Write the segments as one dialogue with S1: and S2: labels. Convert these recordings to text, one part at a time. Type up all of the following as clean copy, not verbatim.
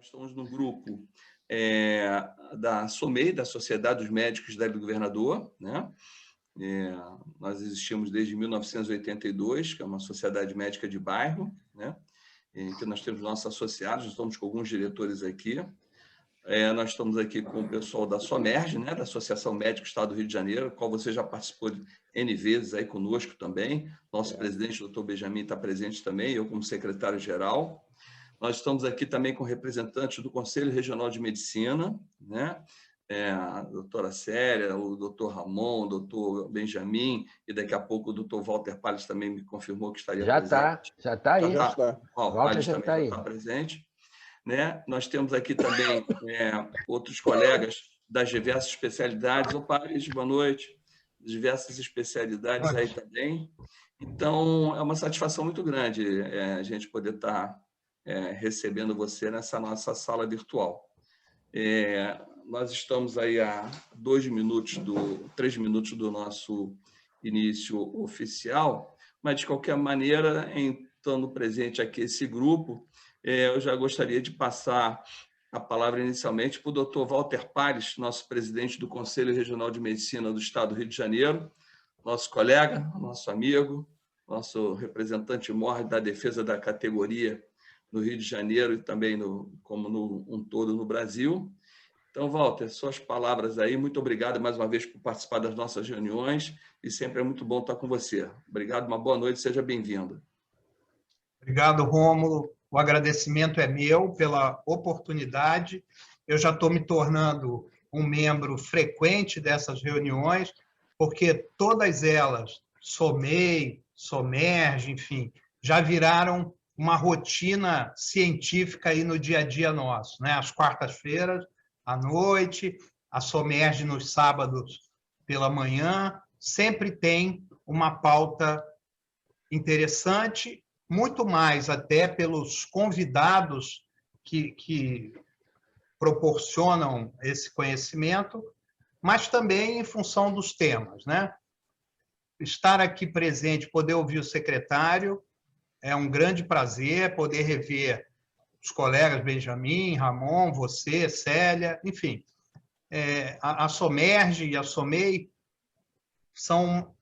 S1: estamos no grupo da SOMEI, da Sociedade dos Médicos da Ilha do Governador, né? Nós existimos desde 1982, que é uma sociedade médica de bairro, né? Em que nós temos nossos associados, estamos com alguns diretores aqui. Nós estamos aqui com o pessoal da SOMERGE, né? Da Associação Médica Estado do Rio de Janeiro, qual você já participou de N vezes aí conosco também. Nosso presidente, o Dr. Benjamin, está presente também, eu como secretário-geral. Nós estamos aqui também com representantes do Conselho Regional de Medicina, né? A doutora Célia, o doutor Ramon, o doutor Benjamin, e daqui a pouco o doutor Walter Palles também me confirmou que estaria presente.
S2: Já está aí.
S1: Já está. O
S2: Walter
S1: Palles
S2: já
S1: também
S2: está
S1: está presente. Né? Nós temos aqui também outros colegas das diversas especialidades. Ô, Palles, boa noite. Diversas especialidades aí também. Então, é uma satisfação muito grande a gente poder estar recebendo você nessa nossa sala virtual. Nós estamos aí a 3 minutos do nosso início oficial, mas, de qualquer maneira, estando presente aqui esse grupo, eu já gostaria de passar a palavra inicialmente para o Dr. Walter Palles, nosso presidente do Conselho Regional de Medicina do Estado do Rio de Janeiro, nosso colega, nosso amigo, nosso representante maior da defesa da categoria no Rio de Janeiro e também como um todo no Brasil. Então, Walter, suas palavras aí. Muito obrigado mais uma vez por participar das nossas reuniões e sempre é muito bom estar com você. Obrigado, uma boa noite, seja bem-vindo.
S3: Obrigado, Rômulo. O agradecimento é meu pela oportunidade. Eu já estou me tornando um membro frequente dessas reuniões, porque todas elas, SOMEI, SOMERGE, enfim, já viraram uma rotina científica aí no dia a dia nosso, né? Às quartas-feiras, à noite, a SOMERGE nos sábados pela manhã, sempre tem uma pauta interessante, muito mais até pelos convidados que proporcionam esse conhecimento, mas também em função dos temas, né? Estar aqui presente, poder ouvir o secretário, é um grande prazer, poder rever os colegas Benjamin, Ramon, você, Célia, enfim. A SOMERGE e a SOMEI são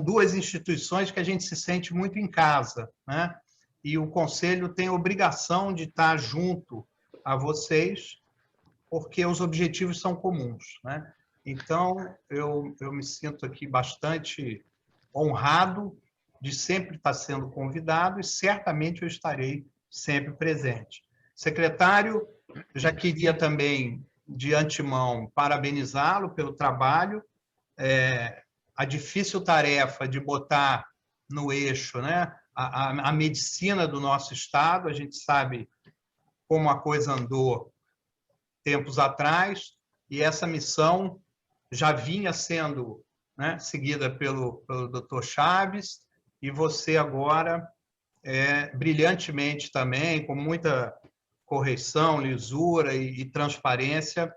S3: duas instituições que a gente se sente muito em casa, né? E o Conselho tem a obrigação de estar junto a vocês, porque os objetivos são comuns, né? Então, eu me sinto aqui bastante honrado de sempre estar sendo convidado e certamente eu estarei sempre presente. Secretário, já queria também, de antemão, parabenizá-lo pelo trabalho, a difícil tarefa de botar no eixo, né, a medicina do nosso Estado. A gente sabe como a coisa andou tempos atrás, e essa missão já vinha sendo, né, seguida pelo Dr. Chaves, e você agora, brilhantemente também, com muita correção, lisura e transparência,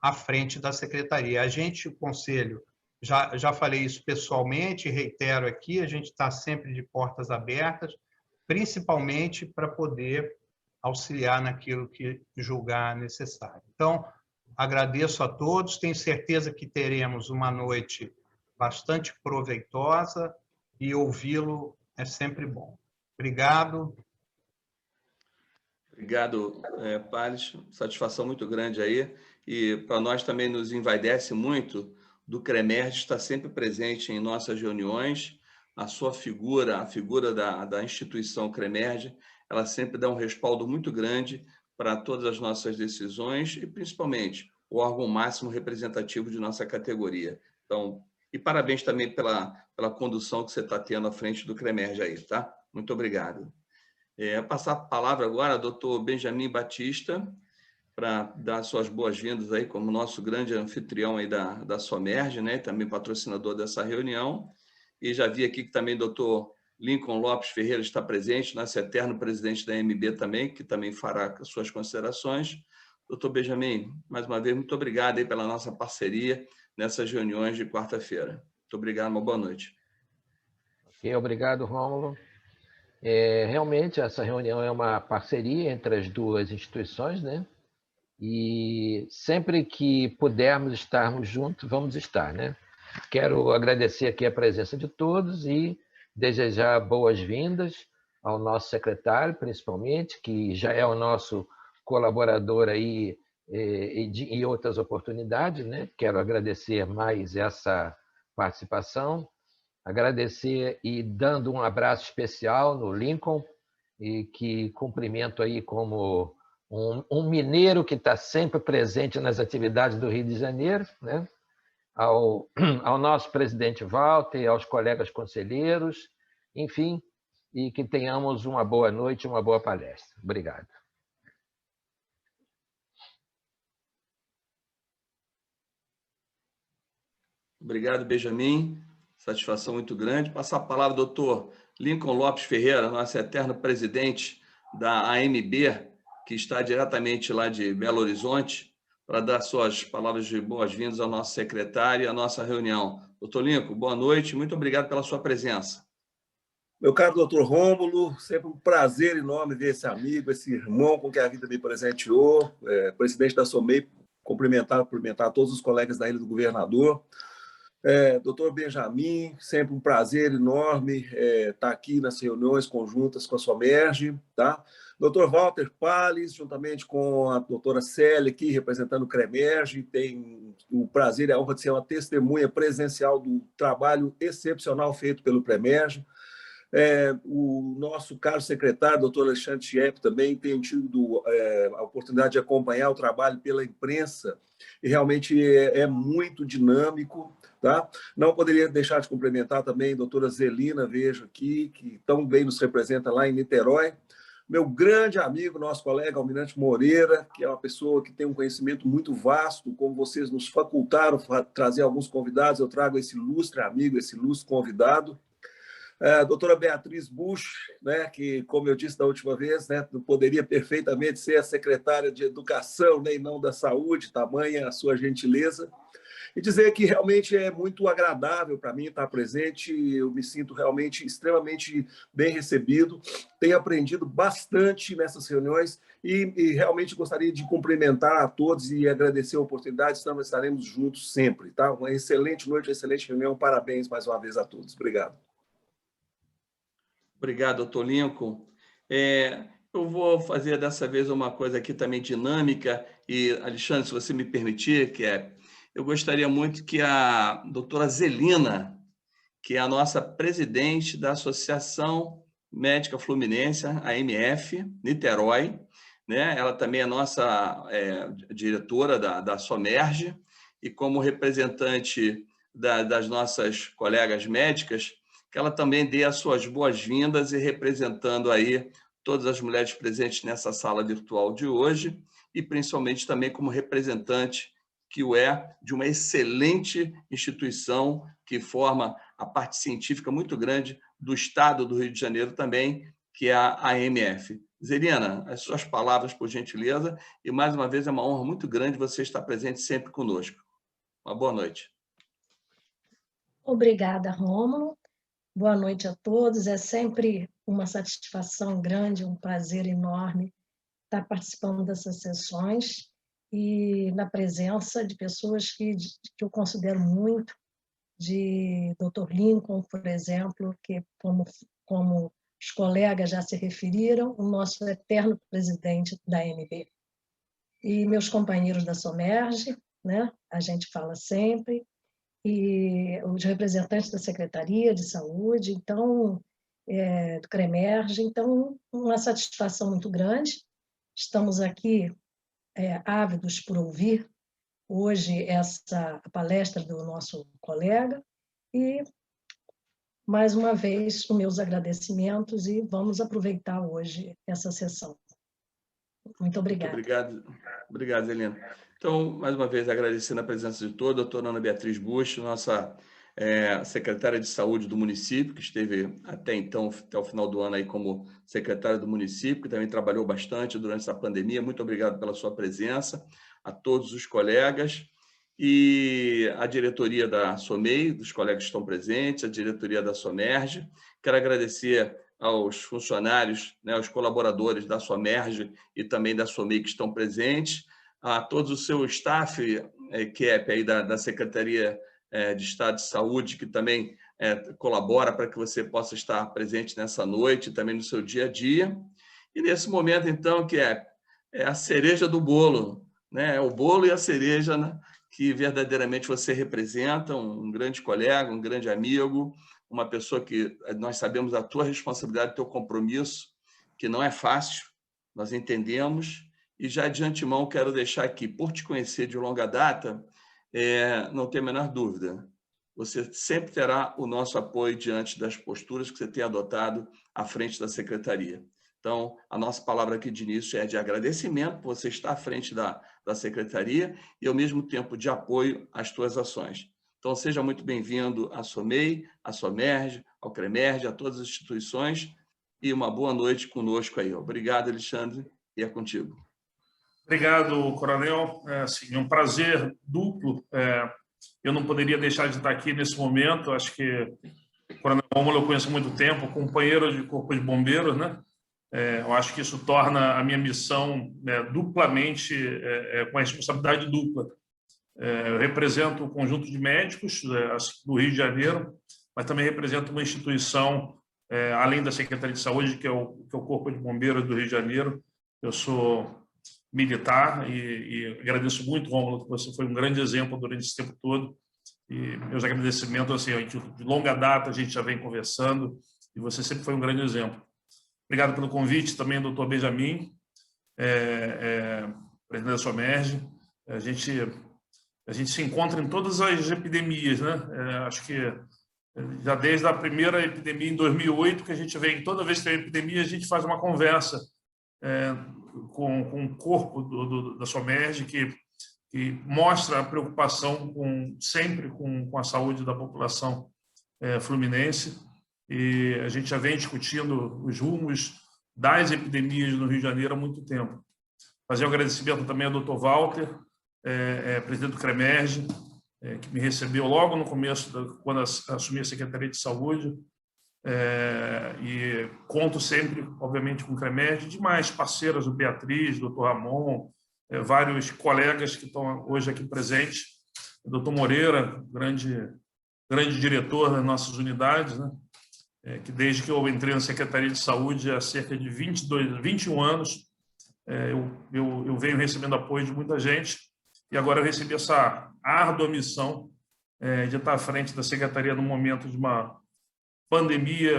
S3: à frente da Secretaria. A gente, o Conselho, já falei isso pessoalmente, reitero aqui, a gente está sempre de portas abertas, principalmente para poder auxiliar naquilo que julgar necessário. Então, agradeço a todos, tenho certeza que teremos uma noite bastante proveitosa e ouvi-lo é sempre bom. Obrigado.
S1: Obrigado, Palles. Satisfação muito grande aí. E para nós também nos envaidece muito do CREMERGE estar sempre presente em nossas reuniões. A sua figura, a figura da instituição CREMERGE, ela sempre dá um respaldo muito grande para todas as nossas decisões e, principalmente, o órgão máximo representativo de nossa categoria. Então, e parabéns também pela condução que você está tendo à frente do CREMERGE aí, tá? Muito obrigado. Passar a palavra agora ao doutor Benjamin Batista, para dar suas boas-vindas aí como nosso grande anfitrião aí da SOMERGE, né? Também patrocinador dessa reunião. E já vi aqui que também o doutor Lincoln Lopes Ferreira está presente, nosso eterno presidente da MB também, que também fará suas considerações. Doutor Benjamin, mais uma vez, muito obrigado aí pela nossa parceria nessas reuniões de quarta-feira. Muito obrigado, uma boa noite.
S2: Ok, obrigado, Rômulo. Realmente, essa reunião é uma parceria entre as duas instituições, né? E sempre que pudermos estarmos juntos, vamos estar, né? Quero agradecer aqui a presença de todos e desejar boas-vindas ao nosso secretário, principalmente, que já é o nosso colaborador aí em outras oportunidades, né? Quero agradecer mais essa participação, agradecer e dando um abraço especial no Lincoln, e que cumprimento aí como um mineiro que está sempre presente nas atividades do Rio de Janeiro, né? Ao nosso presidente Walter, aos colegas conselheiros, enfim, e que tenhamos uma boa noite, uma boa palestra. Obrigado.
S1: Obrigado, Benjamin. Satisfação muito grande. Passar a palavra ao doutor Lincoln Lopes Ferreira, nosso eterno presidente da AMB, que está diretamente lá de Belo Horizonte, para dar suas palavras de boas-vindas ao nosso secretário e à nossa reunião. Doutor Lincoln, boa noite. Muito obrigado pela sua presença.
S4: Meu caro doutor Rômulo, sempre um prazer enorme ver esse amigo, esse irmão com quem a vida me presenteou, presidente da SOMEI, cumprimentar todos os colegas da Ilha do Governador. Doutor Benjamin, sempre um prazer enorme estar aqui nas reuniões conjuntas com a SOMERGE, tá? Doutor Walter Palles, juntamente com a doutora Célia, aqui representando o CREMERGE, tem o prazer e a honra de ser uma testemunha presencial do trabalho excepcional feito pelo CREMERGE. O nosso caro secretário, doutor Alexandre Chiep, também tem tido a oportunidade de acompanhar o trabalho pela imprensa, e realmente é muito dinâmico. Tá? Não poderia deixar de cumprimentar também a doutora Zelina, vejo aqui, que tão bem nos representa lá em Niterói. Meu grande amigo, nosso colega Almirante Moreira, que é uma pessoa que tem um conhecimento muito vasto, como vocês nos facultaram trazer alguns convidados, eu trago esse ilustre amigo, esse ilustre convidado. A doutora Beatriz Busch, né, que, como eu disse da última vez, né, poderia perfeitamente ser a secretária de Educação, né, e não da Saúde, tamanha a sua gentileza. E dizer que realmente é muito agradável para mim estar presente, eu me sinto realmente extremamente bem recebido, tenho aprendido bastante nessas reuniões e realmente gostaria de cumprimentar a todos e agradecer a oportunidade, estaremos juntos sempre. Tá? Uma excelente noite, uma excelente reunião, parabéns mais uma vez a todos. Obrigado.
S1: Obrigado, doutor Lincoln. Eu vou fazer dessa vez uma coisa aqui também dinâmica, e, Alexandre, se você me permitir, eu gostaria muito que a doutora Zelina, que é a nossa presidente da Associação Médica Fluminense, AMF, Niterói, né? Ela também é nossa diretora da SOMERGE, e como representante das nossas colegas médicas, que ela também dê as suas boas-vindas e representando aí todas as mulheres presentes nessa sala virtual de hoje, e principalmente também como representante que o é de uma excelente instituição que forma a parte científica muito grande do Estado do Rio de Janeiro também, que é a AMF. Zelina, as suas palavras, por gentileza, e mais uma vez é uma honra muito grande você estar presente sempre conosco. Uma boa noite.
S5: Obrigada, Rômulo. Boa noite a todos. É sempre uma satisfação grande, um prazer enorme estar participando dessas sessões e na presença de pessoas que eu considero muito, de Dr. Lincoln, por exemplo, que, como os colegas já se referiram, o nosso eterno presidente da AMB. E meus companheiros da SOMERGE, né? A gente fala sempre, e os representantes da Secretaria de Saúde, então, do CREMERGE, então, uma satisfação muito grande. Estamos aqui ávidos por ouvir hoje essa palestra do nosso colega e, mais uma vez, os meus agradecimentos e vamos aproveitar hoje essa sessão. Muito obrigada.
S1: Muito obrigado, Zelina. Então, mais uma vez, agradecendo a presença de todos, a doutora Ana Beatriz Busch, nossa secretária de saúde do município, que esteve até então, até o final do ano, aí como secretária do município, que também trabalhou bastante durante essa pandemia. Muito obrigado pela sua presença, a todos os colegas, e a diretoria da SOMEI, dos colegas que estão presentes, a diretoria da SOMERGE. Quero agradecer aos funcionários, né, aos colaboradores da SOMERGE e também da SOMEI que estão presentes, a todo o seu staff, equipe aí da Secretaria de Estado de Saúde, que também colabora para que você possa estar presente nessa noite, também no seu dia a dia. E nesse momento, então, que é a cereja do bolo, né? O bolo e a cereja, né? Que verdadeiramente você representa, um grande colega, um grande amigo, uma pessoa que nós sabemos a tua responsabilidade, o teu compromisso, que não é fácil, nós entendemos, e já de antemão quero deixar aqui, por te conhecer de longa data, não tenho a menor dúvida, você sempre terá o nosso apoio diante das posturas que você tem adotado à frente da Secretaria. Então, a nossa palavra aqui de início é de agradecimento por você estar à frente da Secretaria e, ao mesmo tempo, de apoio às tuas ações. Então, seja muito bem-vindo à SOMEI, à SOMERGE, ao CREMERGE, a todas as instituições, e uma boa noite conosco aí. Obrigado, Alexandre, e é contigo.
S6: Obrigado, Coronel. É um prazer duplo. Eu não poderia deixar de estar aqui nesse momento. Acho que o Coronel Rômulo eu conheço há muito tempo, companheiro de Corpo de Bombeiros, né? Eu acho que isso torna a minha missão duplamente, com a responsabilidade dupla. Eu represento o conjunto de médicos do Rio de Janeiro, mas também represento uma instituição, além da Secretaria de Saúde, que é o Corpo de Bombeiros do Rio de Janeiro. Eu sou militar e agradeço muito, Rômulo, que você foi um grande exemplo durante esse tempo todo. E meus agradecimentos, assim, de longa data, a gente já vem conversando, e você sempre foi um grande exemplo. Obrigado pelo convite também, doutor Benjamin, presidente da SOMERGE. A gente se encontra em todas as epidemias, né? Acho que já desde a primeira epidemia em 2008, que a gente vem, toda vez que tem epidemia, a gente faz uma conversa com o corpo da SOMERGE, que mostra a preocupação sempre com a saúde da população fluminense. E a gente já vem discutindo os rumos das epidemias no Rio de Janeiro há muito tempo. Fazer um agradecimento também ao Dr. Walter, presidente do CREMERGE, que me recebeu logo no começo, quando assumi a Secretaria de Saúde, e conto sempre, obviamente, com o CREMERGE, demais parceiras, o Beatriz, o Dr. Ramon, vários colegas que estão hoje aqui presentes, o Dr. Moreira, grande diretor das nossas unidades, né? Que desde que eu entrei na Secretaria de Saúde há cerca de 21 anos, eu venho recebendo apoio de muita gente, e agora eu recebi essa árdua missão de estar à frente da Secretaria no momento de uma pandemia,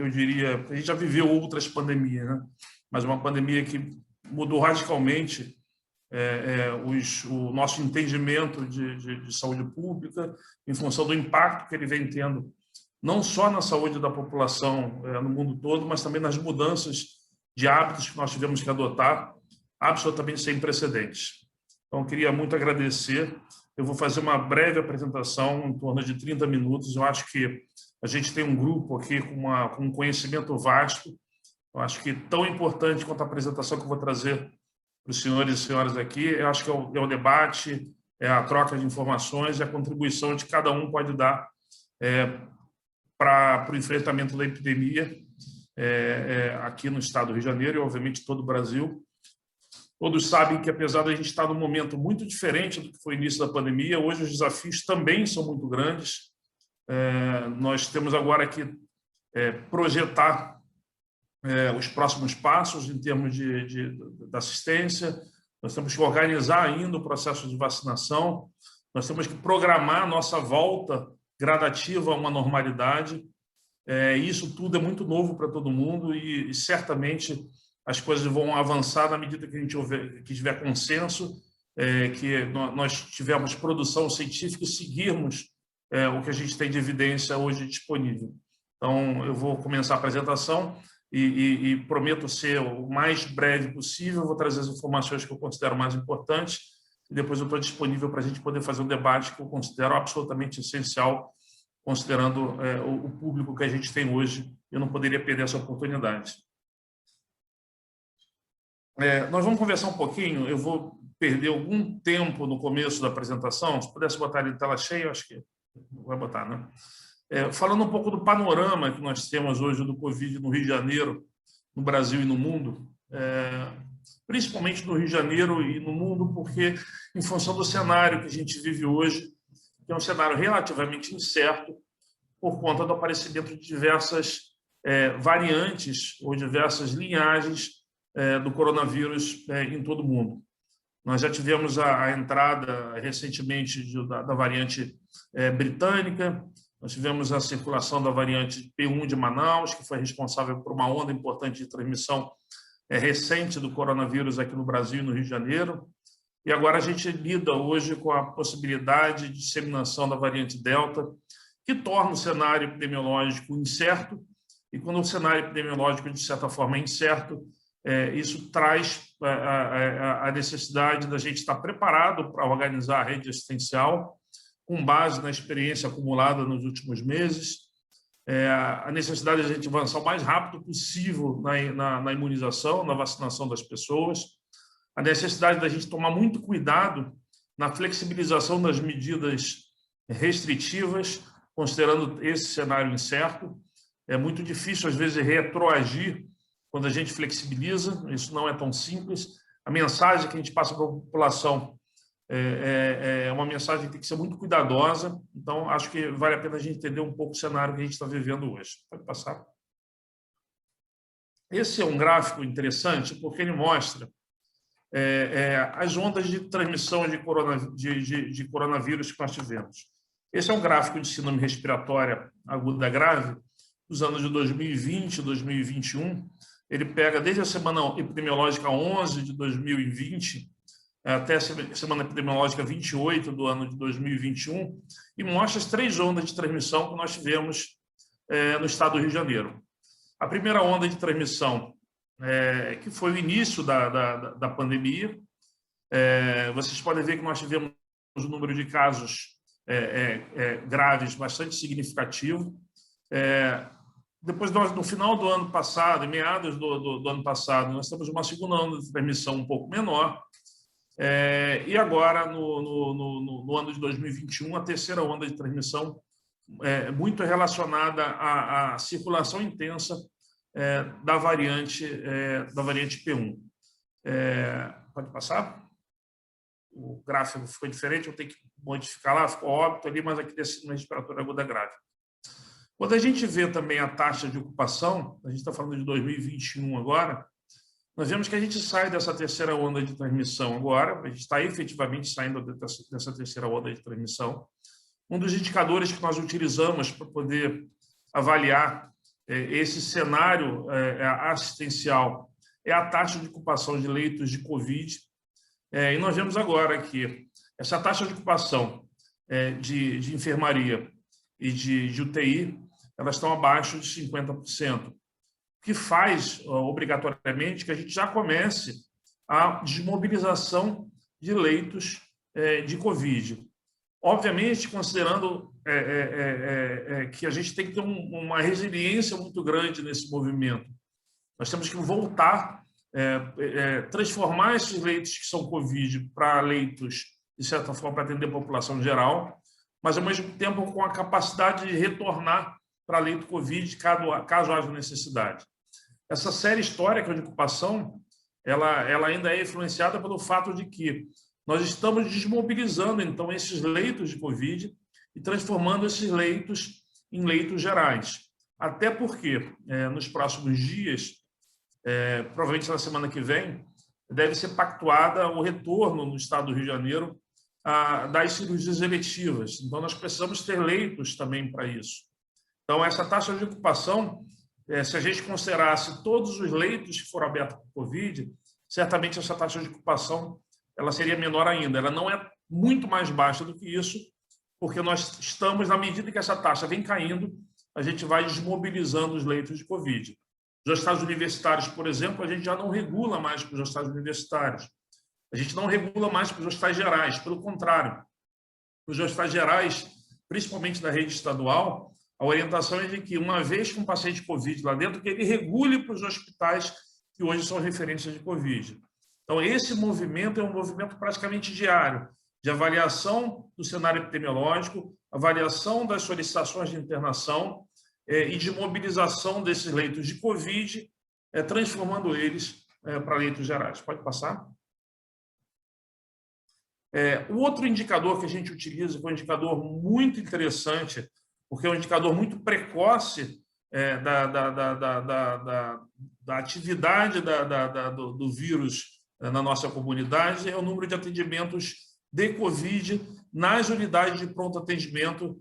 S6: eu diria, a gente já viveu outras pandemias, né? Mas uma pandemia que mudou radicalmente o nosso entendimento de saúde pública, em função do impacto que ele vem tendo não só na saúde da população no mundo todo, mas também nas mudanças de hábitos que nós tivemos que adotar, absolutamente sem precedentes. Então, eu queria muito agradecer. Eu vou fazer uma breve apresentação, em torno de 30 minutos. Eu acho que a gente tem um grupo aqui com um conhecimento vasto. Eu acho que tão importante quanto a apresentação que eu vou trazer para os senhores e senhoras aqui, eu acho que é o debate, é a troca de informações e a contribuição de cada um pode dar para o enfrentamento da epidemia aqui no estado do Rio de Janeiro e, obviamente, todo o Brasil. Todos sabem que, apesar de a gente estar num momento muito diferente do que foi o início da pandemia, hoje os desafios também são muito grandes. Nós temos agora que projetar os próximos passos em termos da assistência, nós temos que organizar ainda o processo de vacinação, nós temos que programar a nossa volta gradativa a uma normalidade. Isso tudo é muito novo para todo mundo e certamente as coisas vão avançar na medida que a gente tiver consenso, que nós tivermos produção científica e seguirmos o que a gente tem de evidência hoje disponível. Então, eu vou começar a apresentação e prometo ser o mais breve possível, vou trazer as informações que eu considero mais importantes e depois eu estou disponível para a gente poder fazer um debate que eu considero absolutamente essencial, considerando o público que a gente tem hoje. Eu não poderia perder essa oportunidade. Nós vamos conversar um pouquinho, eu vou perder algum tempo no começo da apresentação, se pudesse botar em tela cheia, eu acho que vai botar, né? Falando um pouco do panorama que nós temos hoje do Covid no Rio de Janeiro, no Brasil e no mundo, principalmente no Rio de Janeiro e no mundo, porque em função do cenário que a gente vive hoje, que é um cenário relativamente incerto, por conta do aparecimento de diversas variantes ou diversas linhagens do coronavírus em todo o mundo. Nós já tivemos a entrada recentemente da variante britânica, nós tivemos a circulação da variante P1 de Manaus, que foi responsável por uma onda importante de transmissão recente do coronavírus aqui no Brasil e no Rio de Janeiro. E agora a gente lida hoje com a possibilidade de disseminação da variante Delta, que torna o cenário epidemiológico incerto. E quando o cenário epidemiológico, de certa forma, é incerto, isso traz a necessidade da gente estar preparado para organizar a rede assistencial, com base na experiência acumulada nos últimos meses, a necessidade de a gente avançar o mais rápido possível na imunização, na vacinação das pessoas, a necessidade da gente tomar muito cuidado na flexibilização das medidas restritivas, considerando esse cenário incerto. É muito difícil, às vezes, retroagir quando a gente flexibiliza, isso não é tão simples. A mensagem que a gente passa para a população é uma mensagem que tem que ser muito cuidadosa, então acho que vale a pena a gente entender um pouco o cenário que a gente está vivendo hoje. Pode passar. Esse é um gráfico interessante porque ele mostra as ondas de transmissão de coronavírus que nós tivemos. Esse é um gráfico de síndrome respiratória aguda grave dos anos de 2020 e 2021. Ele pega desde a semana epidemiológica 11 de 2020 até a semana epidemiológica 28 do ano de 2021 e mostra as 3 ondas de transmissão que nós tivemos no estado do Rio de Janeiro. A primeira onda de transmissão, que foi o início da pandemia, vocês podem ver que nós tivemos um número de casos graves bastante significativo. Depois, no final do ano passado, em meados do ano passado, nós temos uma segunda onda de transmissão um pouco menor, e agora, no ano de 2021, a terceira onda de transmissão muito relacionada à circulação intensa da variante P1. Pode passar? O gráfico ficou diferente, eu tenho que modificar lá, ficou óbito ali, mas aqui desce uma respiratória aguda grave. Quando a gente vê também a taxa de ocupação, a gente está falando de 2021 agora, nós vemos que a gente sai dessa terceira onda de transmissão agora, a gente está efetivamente saindo dessa terceira onda de transmissão. Um dos indicadores que nós utilizamos para poder avaliar esse cenário assistencial é a taxa de ocupação de leitos de Covid. E nós vemos agora que essa taxa de ocupação de enfermaria e de UTI, elas estão abaixo de 50%. Que faz, obrigatoriamente, que a gente já comece a desmobilização de leitos de Covid. Obviamente, considerando que a gente tem que ter uma resiliência muito grande nesse movimento. Nós temos que voltar, transformar esses leitos que são Covid para leitos, de certa forma, para atender a população geral, mas, ao mesmo tempo, com a capacidade de retornar para leito Covid, caso haja necessidade. Essa série histórica de ocupação, ela ainda é influenciada pelo fato de que nós estamos desmobilizando, então, esses leitos de Covid e transformando esses leitos em leitos gerais. Até porque, nos próximos dias, provavelmente na semana que vem, deve ser pactuada o retorno no estado do Rio de Janeiro das cirurgias eletivas. Então, nós precisamos ter leitos também para isso. Então, essa taxa de ocupação, se a gente considerasse todos os leitos que foram abertos por Covid, certamente essa taxa de ocupação ela seria menor ainda. Ela não é muito mais baixa do que isso, porque nós estamos, na medida que essa taxa vem caindo, a gente vai desmobilizando os leitos de Covid. Os hospitais universitários, por exemplo, a gente já não regula mais para os hospitais universitários. A gente não regula mais para os hospitais gerais, pelo contrário. Os hospitais gerais, principalmente da rede estadual, a orientação é de que, uma vez com um paciente Covid lá dentro, que ele regule para os hospitais que hoje são referências de Covid. Então, esse movimento é um movimento praticamente diário, de avaliação do cenário epidemiológico, avaliação das solicitações de internação e de mobilização desses leitos de Covid, transformando eles para leitos gerais. Pode passar? O outro indicador que a gente utiliza, que é um indicador muito interessante, porque é um indicador muito precoce da atividade do vírus na nossa comunidade, é o número de atendimentos de Covid nas unidades de pronto atendimento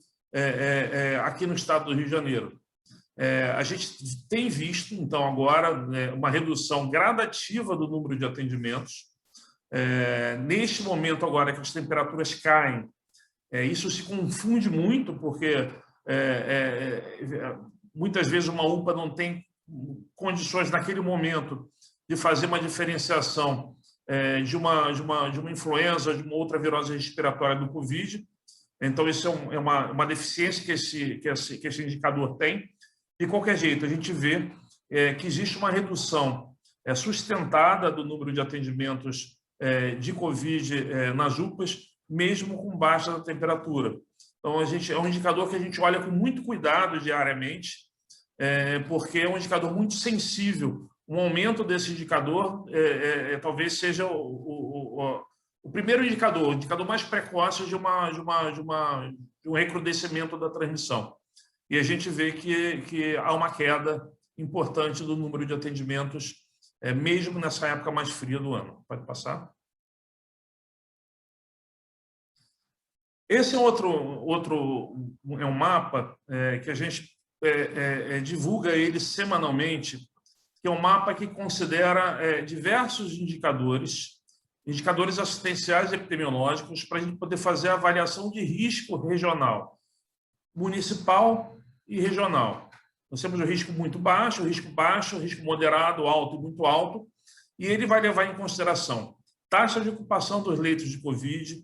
S6: aqui no estado do Rio de Janeiro. A gente tem visto, então, agora, uma redução gradativa do número de atendimentos. Neste momento, agora que as temperaturas caem, isso se confunde muito, porque muitas vezes uma UPA não tem condições, naquele momento, de fazer uma diferenciação de uma influenza, de uma outra virose respiratória do Covid. Então, isso é uma deficiência que esse indicador tem. De qualquer jeito, a gente vê que existe uma redução sustentada do número de atendimentos de Covid nas UPAs, mesmo com baixa temperatura. Então, é um indicador que a gente olha com muito cuidado diariamente, porque é um indicador muito sensível. Um aumento desse indicador talvez seja o primeiro indicador, o indicador mais precoce de um recrudescimento da transmissão. E a gente vê que há uma queda importante do número de atendimentos, mesmo nessa época mais fria do ano. Pode passar? Esse é um mapa que a gente divulga ele semanalmente, que é um mapa que considera diversos indicadores assistenciais e epidemiológicos, para a gente poder fazer a avaliação de risco regional, municipal e regional. Nós temos o risco muito baixo, o risco moderado, alto e muito alto, e ele vai levar em consideração taxa de ocupação dos leitos de Covid,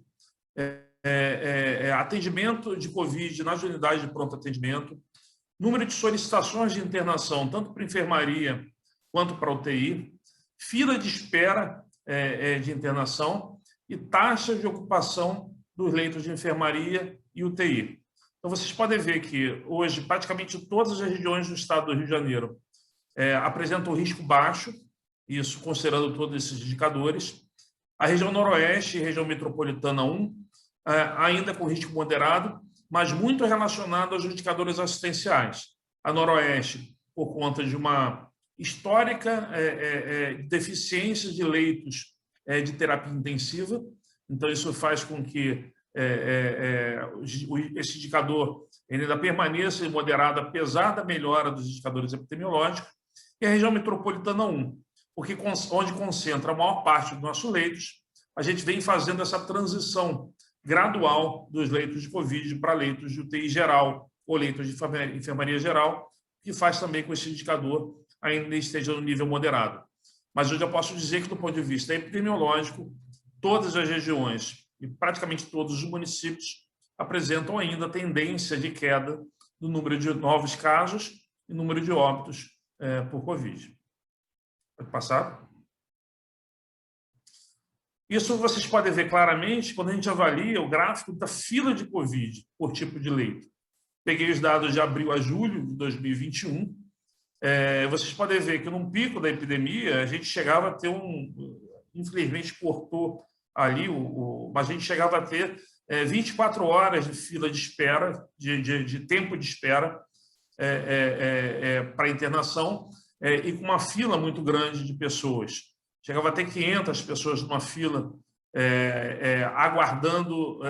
S6: atendimento de Covid nas unidades de pronto atendimento, número de solicitações de internação, tanto para enfermaria quanto para UTI, fila de espera de internação e taxa de ocupação dos leitos de enfermaria e UTI. Então, vocês podem ver que, hoje, praticamente todas as regiões do estado do Rio de Janeiro apresentam risco baixo, isso considerando todos esses indicadores. A região noroeste e região metropolitana 1, ainda com risco moderado, mas muito relacionado aos indicadores assistenciais. A noroeste, por conta de uma histórica deficiência de leitos de terapia intensiva, então isso faz com que esse indicador ainda permaneça moderado, apesar da melhora dos indicadores epidemiológicos, e a região metropolitana 1, porque onde concentra a maior parte dos nossos leitos, a gente vem fazendo essa transição gradual dos leitos de Covid para leitos de UTI geral ou leitos de enfermaria geral, que faz também com esse indicador ainda esteja no nível moderado. Mas eu já posso dizer que, do ponto de vista epidemiológico, todas as regiões e praticamente todos os municípios apresentam ainda tendência de queda do número de novos casos e número de óbitos por Covid. Pode passar? Isso vocês podem ver claramente quando a gente avalia o gráfico da fila de Covid por tipo de leito. Peguei os dados de abril a julho de 2021. Vocês podem ver que, num pico da epidemia, a gente chegava a ter infelizmente cortou ali, mas a gente chegava a ter 24 horas de fila de espera, de tempo de espera para internação, e com uma fila muito grande de pessoas. Chegava a ter 500 pessoas numa fila,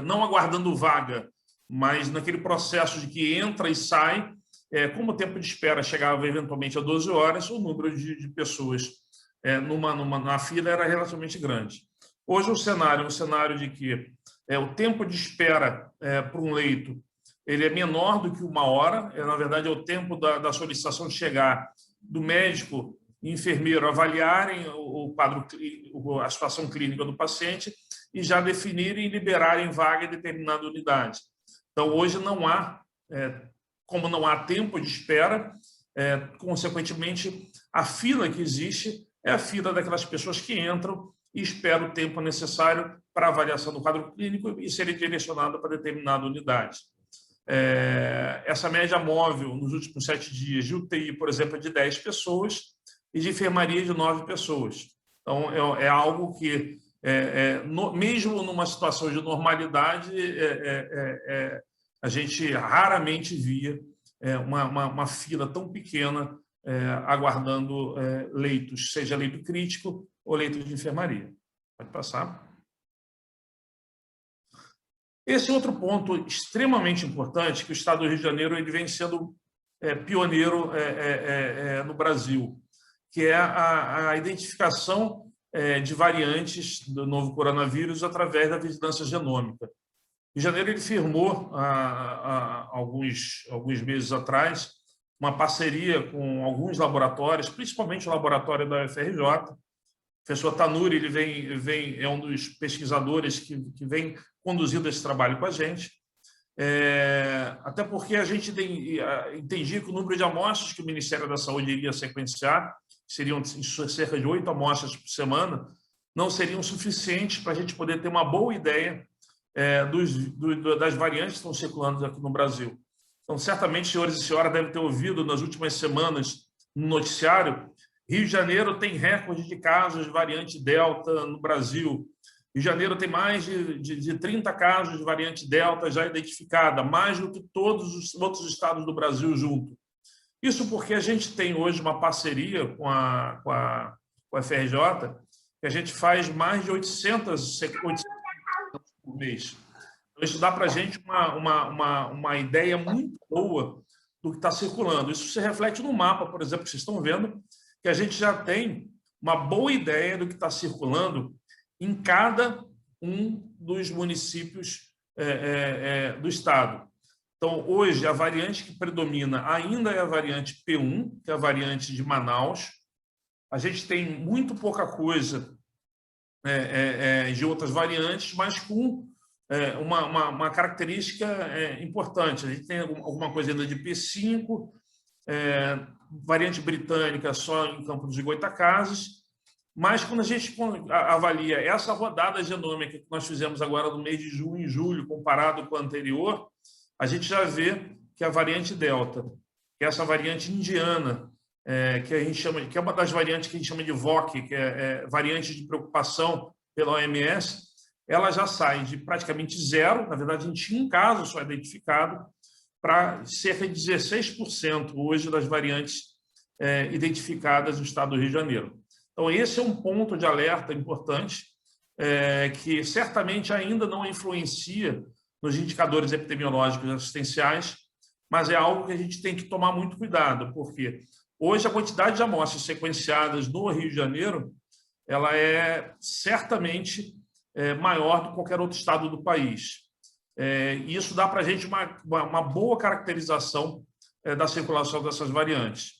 S6: não aguardando vaga, mas naquele processo de que entra e sai, como o tempo de espera chegava eventualmente a 12 horas, o número de pessoas na fila era relativamente grande. Hoje o cenário é um cenário de que o tempo de espera para um leito ele é menor do que 1 hora, na verdade é o tempo da solicitação chegar, do médico e enfermeiro avaliarem o quadro, a situação clínica do paciente e já definirem e liberarem vaga em determinada unidade. Então, hoje não há, como não há tempo de espera, consequentemente, a fila que existe é a fila daquelas pessoas que entram e esperam o tempo necessário para a avaliação do quadro clínico e serem direcionadas para determinada unidade. essa média móvel nos últimos 7 dias de UTI, por exemplo, é de 10 pessoas e de enfermaria de 9 pessoas. Então, é algo que, mesmo numa situação de normalidade, a gente raramente via uma fila tão pequena aguardando leitos, seja leito crítico ou leito de enfermaria. Pode passar. Esse outro ponto extremamente importante, que o Estado do Rio de Janeiro ele vem sendo pioneiro no Brasil, que é a identificação de variantes do novo coronavírus através da vigilância genômica. O Rio de Janeiro ele firmou, há alguns meses atrás, uma parceria com alguns laboratórios, principalmente o laboratório da UFRJ. O professor Tanuri ele é um dos pesquisadores que vem conduzindo esse trabalho com a gente, até porque a gente entendia que o número de amostras que o Ministério da Saúde iria sequenciar, seriam cerca de 8 amostras por semana, não seriam suficientes para a gente poder ter uma boa ideia das variantes que estão circulando aqui no Brasil. Então, certamente, senhores e senhoras devem ter ouvido nas últimas semanas no noticiário, Rio de Janeiro tem recorde de casos de variante Delta no Brasil. Rio de Janeiro tem mais de 30 casos de variante Delta já identificada, mais do que todos os outros estados do Brasil junto. Isso porque a gente tem hoje uma parceria com a FRJ, que a gente faz mais de 800 por mês. Então, isso dá para a gente uma ideia muito boa do que está circulando. Isso se reflete no mapa, por exemplo, que vocês estão vendo, que a gente já tem uma boa ideia do que está circulando em cada um dos municípios do estado. Então, hoje, a variante que predomina ainda é a variante P1, que é a variante de Manaus. A gente tem muito pouca coisa de outras variantes, mas com uma característica importante. A gente tem alguma coisa ainda de P5, variante britânica só em Campos de Goytacazes, mas quando a gente avalia essa rodada genômica que nós fizemos agora no mês de junho e julho, comparado com a anterior, a gente já vê que a variante Delta, que é essa variante indiana, que a gente chama, que é uma das variantes que a gente chama de VOC, que é variante de preocupação pela OMS, ela já sai de praticamente zero, na verdade a gente tinha um caso só identificado, para cerca de 16% hoje das variantes identificadas no estado do Rio de Janeiro. Então, esse é um ponto de alerta importante, que certamente ainda não influencia nos indicadores epidemiológicos assistenciais, mas é algo que a gente tem que tomar muito cuidado, porque hoje a quantidade de amostras sequenciadas no Rio de Janeiro ela é certamente maior do que qualquer outro estado do país. E isso dá para a gente uma boa caracterização da circulação dessas variantes.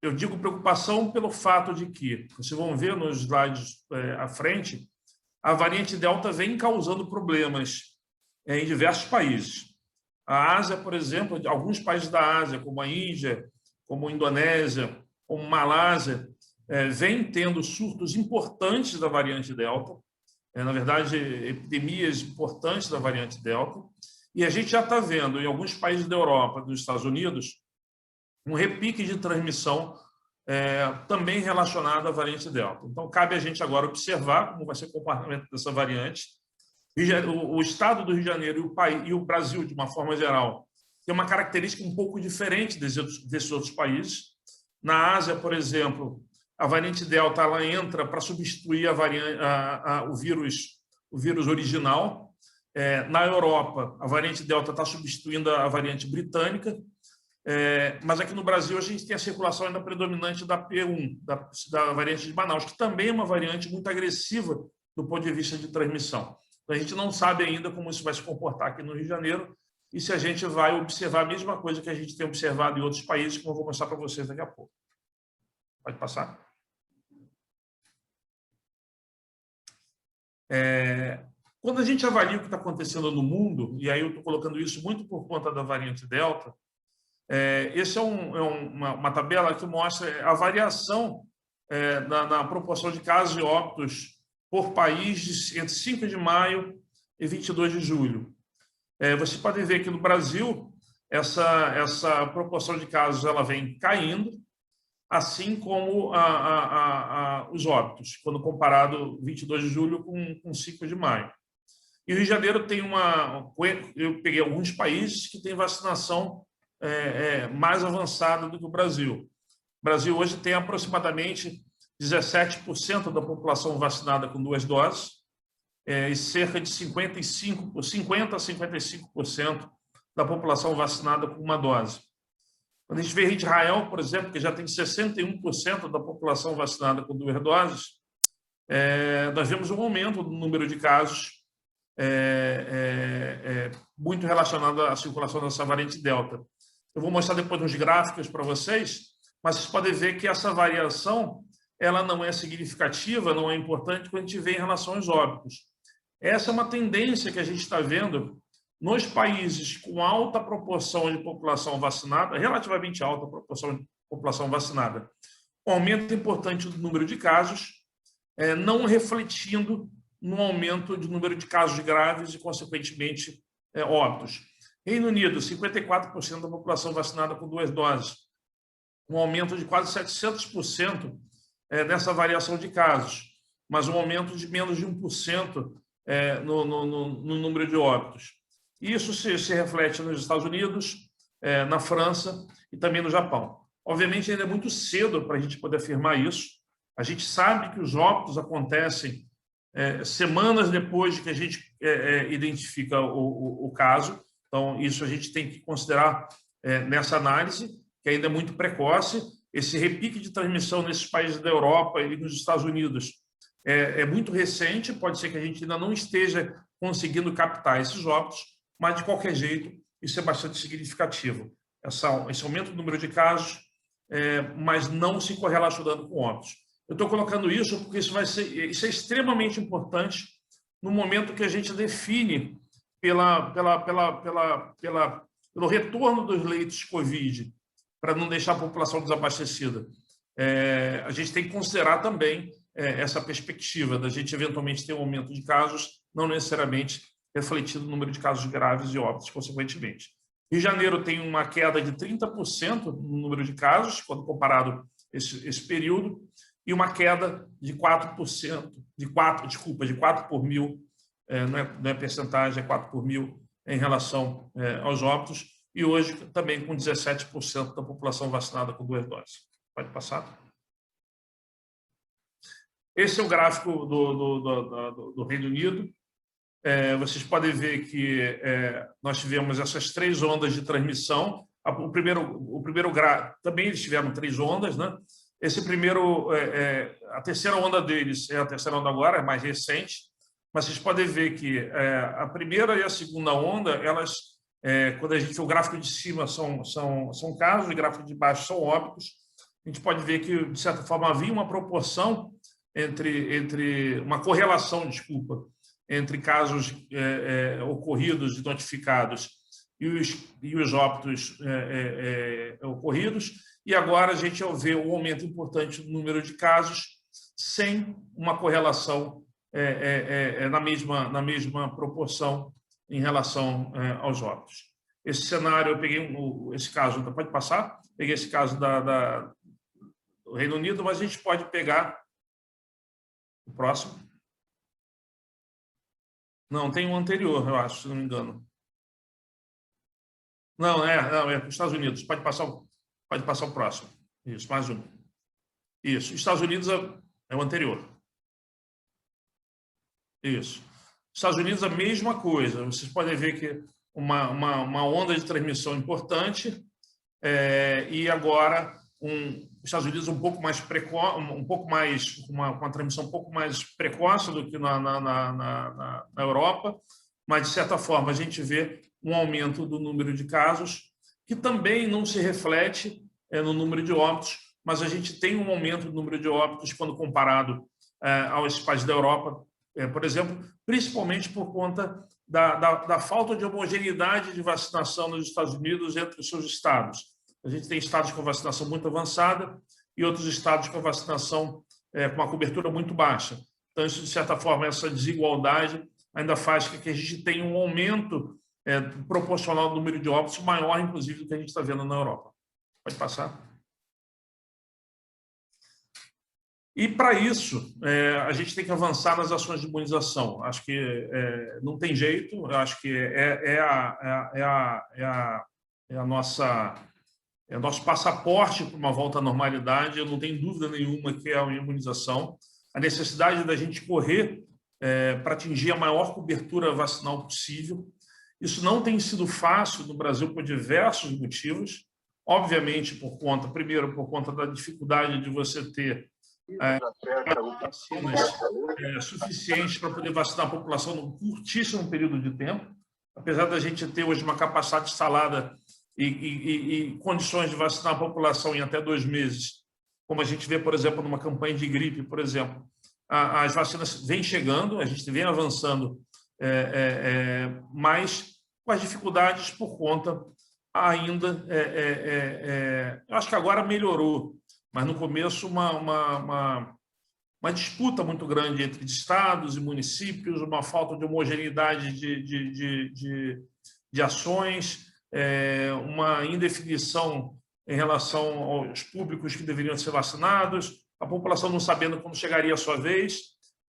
S6: Eu digo preocupação pelo fato de que, vocês vão ver nos slides à frente, a variante Delta vem causando problemas em diversos países. A Ásia, por exemplo, alguns países da Ásia, como a Índia, como a Indonésia, como a Malásia, vem tendo surtos importantes da variante Delta, na verdade, epidemias importantes da variante Delta, e a gente já está vendo em alguns países da Europa, dos Estados Unidos, um repique de transmissão também relacionado à variante Delta. Então, cabe a gente agora observar como vai ser o comportamento dessa variante. O estado do Rio de Janeiro e o Brasil, de uma forma geral, tem uma característica um pouco diferente desses outros países. Na Ásia, por exemplo, a variante Delta ela entra para substituir o vírus original. Na Europa, a variante Delta está substituindo a variante britânica. Mas aqui no Brasil a gente tem a circulação ainda predominante da P1, da variante de Manaus, que também é uma variante muito agressiva do ponto de vista de transmissão. Então, a gente não sabe ainda como isso vai se comportar aqui no Rio de Janeiro e se a gente vai observar a mesma coisa que a gente tem observado em outros países, como eu vou mostrar para vocês daqui a pouco. Pode passar. Quando a gente avalia o que está acontecendo no mundo, e aí eu estou colocando isso muito por conta da variante Delta, essa é uma tabela que mostra a variação na proporção de casos e óbitos por país entre 5 de maio e 22 de julho. Você pode ver que no Brasil essa proporção de casos ela vem caindo, assim como os óbitos, quando comparado 22 de julho com 5 de maio. E o Rio de Janeiro tem eu peguei alguns países que têm vacinação mais avançada do que o Brasil. O Brasil hoje tem aproximadamente 17% da população vacinada com 2 doses e cerca de 50 a 55% da população vacinada com 1 dose. Quando a gente vê Israel, por exemplo, que já tem 61% da população vacinada com 2 doses, nós vemos um aumento do número de casos muito relacionado à circulação dessa variante Delta. Eu vou mostrar depois nos gráficos para vocês, mas vocês podem ver que essa variação ela não é significativa, não é importante quando a gente vê em relação aos óbitos. Essa é uma tendência que a gente está vendo nos países com alta proporção de população vacinada, relativamente alta proporção de população vacinada, um aumento importante do número de casos, não refletindo no aumento do número de casos graves e, consequentemente, óbitos. Reino Unido, 54% da população vacinada com 2 doses, um aumento de quase 700% nessa variação de casos, mas um aumento de menos de 1% no número de óbitos. Isso se reflete nos Estados Unidos, na França e também no Japão. Obviamente, ainda é muito cedo para a gente poder afirmar isso. A gente sabe que os óbitos acontecem semanas depois de que a gente identifica o caso. Então, isso a gente tem que considerar nessa análise, que ainda é muito precoce. Esse repique de transmissão nesses países da Europa e nos Estados Unidos é muito recente, pode ser que a gente ainda não esteja conseguindo captar esses óbitos, mas, de qualquer jeito, isso é bastante significativo. Esse aumento do número de casos, mas não se correlacionando com óbitos. Eu estou colocando isso porque isso é extremamente importante no momento que a gente define pelo retorno dos leitos COVID, para não deixar a população desabastecida. A gente tem que considerar também essa perspectiva da gente eventualmente ter um aumento de casos, não necessariamente refletido no número de casos graves e óbitos, consequentemente. Rio de Janeiro tem uma queda de 30% no número de casos, quando comparado esse período, e uma queda de 4%, de 4 por mil, não é percentagem, é 4 por mil em relação aos óbitos, e hoje também com 17% da população vacinada com 2 doses. Pode passar. Esse é o gráfico do Reino Unido. Vocês podem ver que nós tivemos essas 3 ondas de transmissão. O primeiro gráfico, também eles tiveram 3 ondas, né? Esse primeiro, a terceira onda deles é a terceira onda agora, é mais recente, mas vocês podem ver que a primeira e a segunda onda, elas, quando a gente vê o gráfico de cima são casos, e o gráfico de baixo são óbitos, a gente pode ver que, de certa forma, havia uma proporção uma correlação, entre casos ocorridos e notificados e os óbitos ocorridos, e agora a gente vê um aumento importante no número de casos sem uma correlação na mesma proporção em relação aos óbitos. Esse cenário, eu peguei esse caso, pode passar? Peguei esse caso do Reino Unido, mas a gente pode pegar o próximo. Não, tem um anterior, eu acho, se não me engano. Não, é para os Estados Unidos. Pode passar o próximo. Isso, mais um. Isso. Estados Unidos é o anterior. Isso. Estados Unidos, a mesma coisa. Vocês podem ver que uma onda de transmissão importante e agora os Estados Unidos um pouco mais precoce, uma transmissão um pouco mais precoce do que na Europa, mas, de certa forma, a gente vê um aumento do número de casos, que também não se reflete no número de óbitos, mas a gente tem um aumento do número de óbitos quando comparado aos países da Europa, por exemplo, principalmente por conta da falta de homogeneidade de vacinação nos Estados Unidos entre os seus estados. A gente tem estados com vacinação muito avançada e outros estados com vacinação com uma cobertura muito baixa. Então, isso, de certa forma, essa desigualdade ainda faz com que a gente tenha um aumento proporcional ao número de óbitos maior, inclusive, do que a gente está vendo na Europa. Pode passar. E, para isso, a gente tem que avançar nas ações de imunização. Acho que não tem jeito, acho que é o nosso passaporte para uma volta à normalidade. Eu não tenho dúvida nenhuma que é a imunização. A necessidade da gente correr para atingir a maior cobertura vacinal possível. Isso não tem sido fácil no Brasil por diversos motivos. Obviamente, primeiro, por conta da dificuldade de você ter vacinas suficientes para poder vacinar a população num curtíssimo período de tempo. Apesar da gente ter hoje uma capacidade instalada e condições de vacinar a população em até 2 meses, como a gente vê, por exemplo, numa campanha de gripe, por exemplo, as vacinas vêm chegando, a gente vem avançando, mas com as dificuldades por conta ainda... eu acho que agora melhorou, mas no começo uma disputa muito grande entre estados e municípios, uma falta de homogeneidade de ações, uma indefinição em relação aos públicos que deveriam ser vacinados, a população não sabendo quando chegaria a sua vez.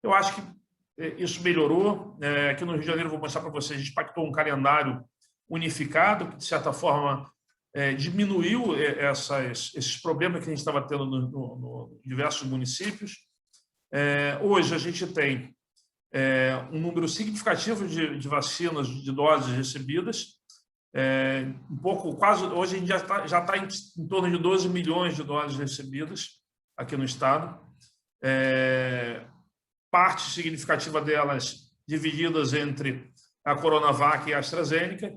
S6: Eu acho que isso melhorou. Aqui no Rio de Janeiro, vou mostrar para vocês, a gente pactou um calendário unificado, que, de certa forma, diminuiu esses problemas que a gente estava tendo em diversos municípios. Hoje, a gente tem um número significativo de vacinas, de doses recebidas. Hoje a gente já está em torno de 12 milhões de doses recebidas aqui no estado. Parte significativa delas divididas entre a Coronavac e a AstraZeneca.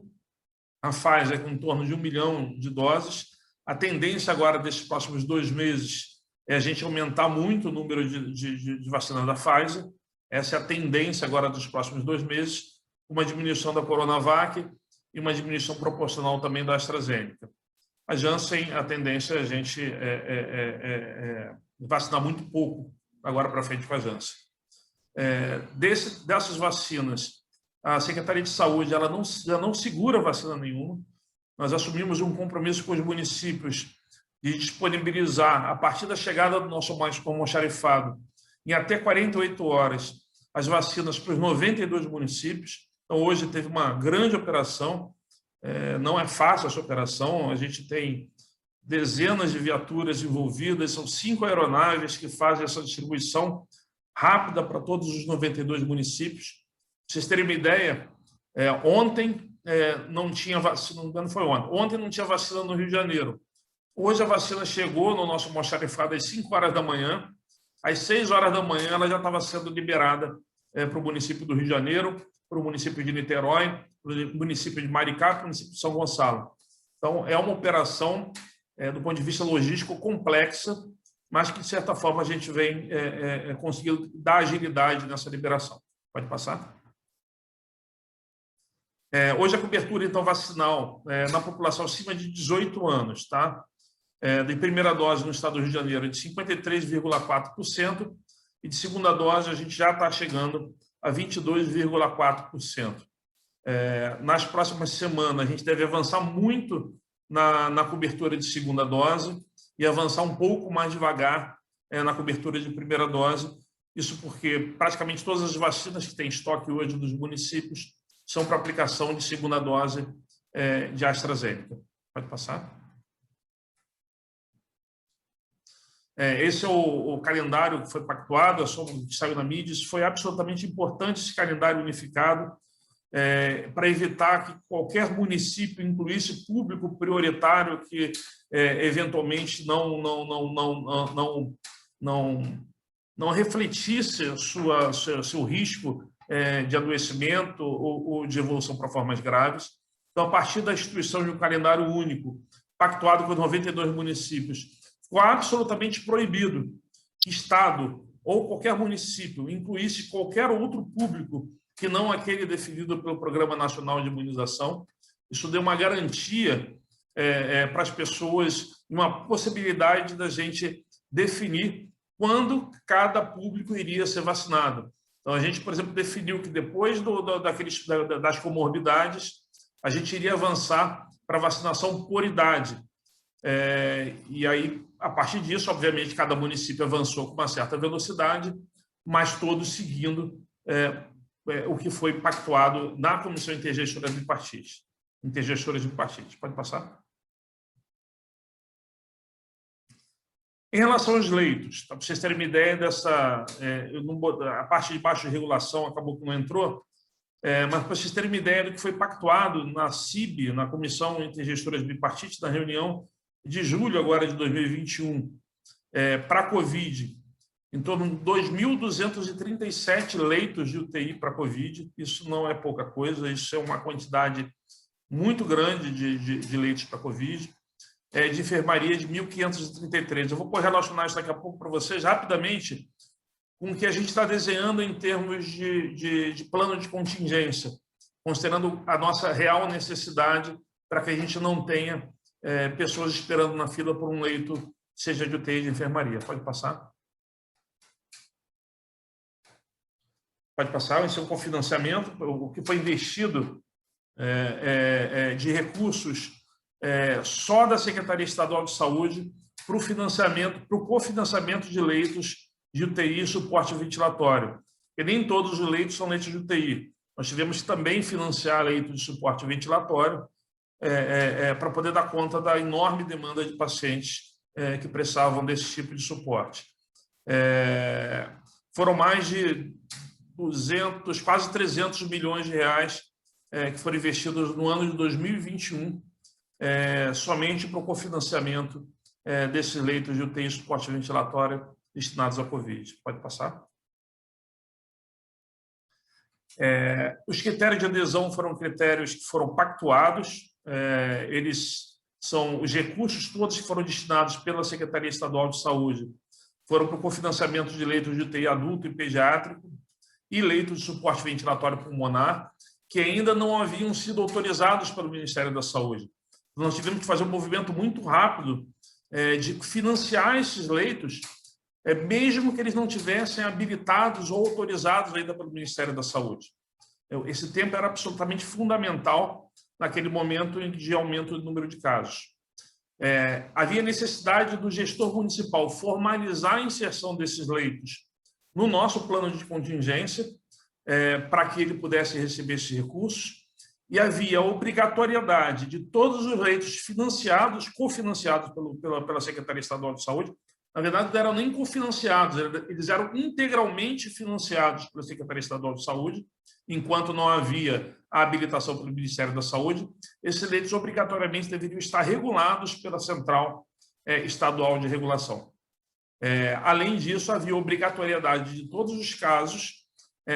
S6: A Pfizer com em torno de 1 milhão de doses. A tendência agora desses próximos 2 meses é a gente aumentar muito o número de vacinas da Pfizer. Essa é a tendência agora dos próximos 2 meses, uma diminuição da Coronavac e uma diminuição proporcional também da AstraZeneca. A Janssen, a tendência é a gente vacinar muito pouco agora para frente com a Janssen. Dessas vacinas, a Secretaria de Saúde ela não segura vacina nenhuma. Nós assumimos um compromisso com os municípios de disponibilizar, a partir da chegada do nosso almoxarifado, em até 48 horas, as vacinas para os 92 municípios. Então, hoje teve uma grande operação. Não é fácil essa operação. A gente tem dezenas de viaturas envolvidas, são 5 aeronaves que fazem essa distribuição rápida para todos os 92 municípios. Para vocês terem uma ideia, ontem não tinha vacina, não foi ontem. Ontem não tinha vacina no Rio de Janeiro. Hoje a vacina chegou no nosso almoxarifado às 5 horas da manhã. Às 6 horas da manhã ela já estava sendo liberada para o município do Rio de Janeiro, para o município de Niterói, para o município de Maricá, para o município de São Gonçalo. Então, é uma operação, do ponto de vista logístico, complexa, mas que, de certa forma, a gente vem conseguindo dar agilidade nessa liberação. Pode passar? Hoje a cobertura, então, vacinal na população acima de 18 anos, tá? De primeira dose no estado do Rio de Janeiro é de 53,4% e de segunda dose a gente já está chegando a 22,4%. Nas próximas semanas a gente deve avançar muito na cobertura de segunda dose e avançar um pouco mais devagar na cobertura de primeira dose. Isso porque praticamente todas as vacinas que tem estoque hoje nos municípios são para aplicação de segunda dose de AstraZeneca. Pode passar? Esse é o calendário que foi pactuado, que saiu na mídia. Isso foi absolutamente importante, esse calendário unificado, para evitar que qualquer município incluísse público prioritário que eventualmente não refletisse seu risco de adoecimento ou de evolução para formas graves. Então, a partir da instituição de um calendário único, pactuado com 92 municípios, ficou absolutamente proibido que Estado ou qualquer município incluísse qualquer outro público que não aquele definido pelo Programa Nacional de Imunização. Isso deu uma garantia para as pessoas, uma possibilidade da gente definir quando cada público iria ser vacinado. Então, a gente, por exemplo, definiu que depois das comorbidades, a gente iria avançar para vacinação por idade. E aí, a partir disso, obviamente, cada município avançou com uma certa velocidade, mas todos seguindo o que foi pactuado na Comissão Intergestora Bipartite. Pode passar? Em relação aos leitos, para vocês terem uma ideia dessa... a parte de baixa regulação acabou que não entrou, mas para vocês terem uma ideia do que foi pactuado na CIB, na Comissão Intergestoras Bipartite, na reunião de julho agora de 2021, para a Covid, em torno de 2.237 leitos de UTI para a Covid. Isso não é pouca coisa, isso é uma quantidade muito grande de leitos para a Covid. De enfermaria de 1.533. Eu vou correlacionar isso daqui a pouco para vocês rapidamente com o que a gente está desenhando em termos de plano de contingência, considerando a nossa real necessidade para que a gente não tenha pessoas esperando na fila por um leito, seja de UTI de enfermaria. Pode passar? Pode passar. Esse é um cofinanciamento, o que foi investido de recursos só da Secretaria Estadual de Saúde para o cofinanciamento de leitos de UTI e suporte ventilatório. E nem todos os leitos são leitos de UTI. Nós tivemos que também financiar leitos de suporte ventilatório para poder dar conta da enorme demanda de pacientes que precisavam desse tipo de suporte. Foram mais de 200, quase 300 milhões de reais que foram investidos no ano de 2021 somente para o cofinanciamento desses leitos de UTI e suporte ventilatório destinados à Covid. Pode passar? Os critérios de adesão foram critérios que foram pactuados, eles são os recursos todos que foram destinados pela Secretaria Estadual de Saúde, foram para o cofinanciamento de leitos de UTI adulto e pediátrico e leitos de suporte ventilatório pulmonar, que ainda não haviam sido autorizados pelo Ministério da Saúde. Nós tivemos que fazer um movimento muito rápido de financiar esses leitos, mesmo que eles não tivessem habilitados ou autorizados ainda pelo Ministério da Saúde. Esse tempo era absolutamente fundamental naquele momento de aumento do número de casos. Havia necessidade do gestor municipal formalizar a inserção desses leitos no nosso plano de contingência para que ele pudesse receber esses recursos, e havia obrigatoriedade de todos os leitos financiados, cofinanciados pela Secretaria Estadual de Saúde. Na verdade, não eram nem cofinanciados, eles eram integralmente financiados pela Secretaria Estadual de Saúde, enquanto não havia a habilitação pelo Ministério da Saúde. Esses leitos obrigatoriamente deveriam estar regulados pela Central Estadual de Regulação. Além disso, havia obrigatoriedade de todos os casos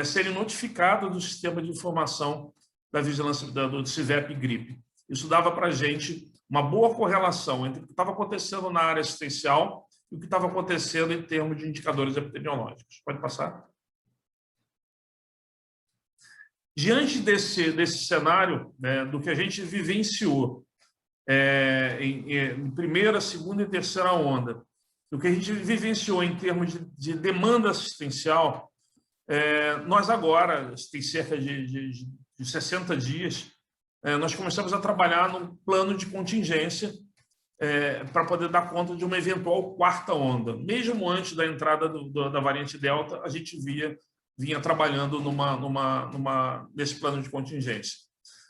S6: serem notificados do Sistema de Informação da Vigilância do CIVEP Gripe. Isso dava para a gente uma boa correlação entre o que estava acontecendo na área assistencial e o que estava acontecendo em termos de indicadores epidemiológicos. Pode passar? Diante desse cenário, do que a gente vivenciou em primeira, segunda e terceira onda, do que a gente vivenciou em termos de demanda assistencial, nós agora, tem cerca de 60 dias, nós começamos a trabalhar num plano de contingência para poder dar conta de uma eventual quarta onda. Mesmo antes da entrada da variante Delta, a gente vinha trabalhando nesse plano de contingência.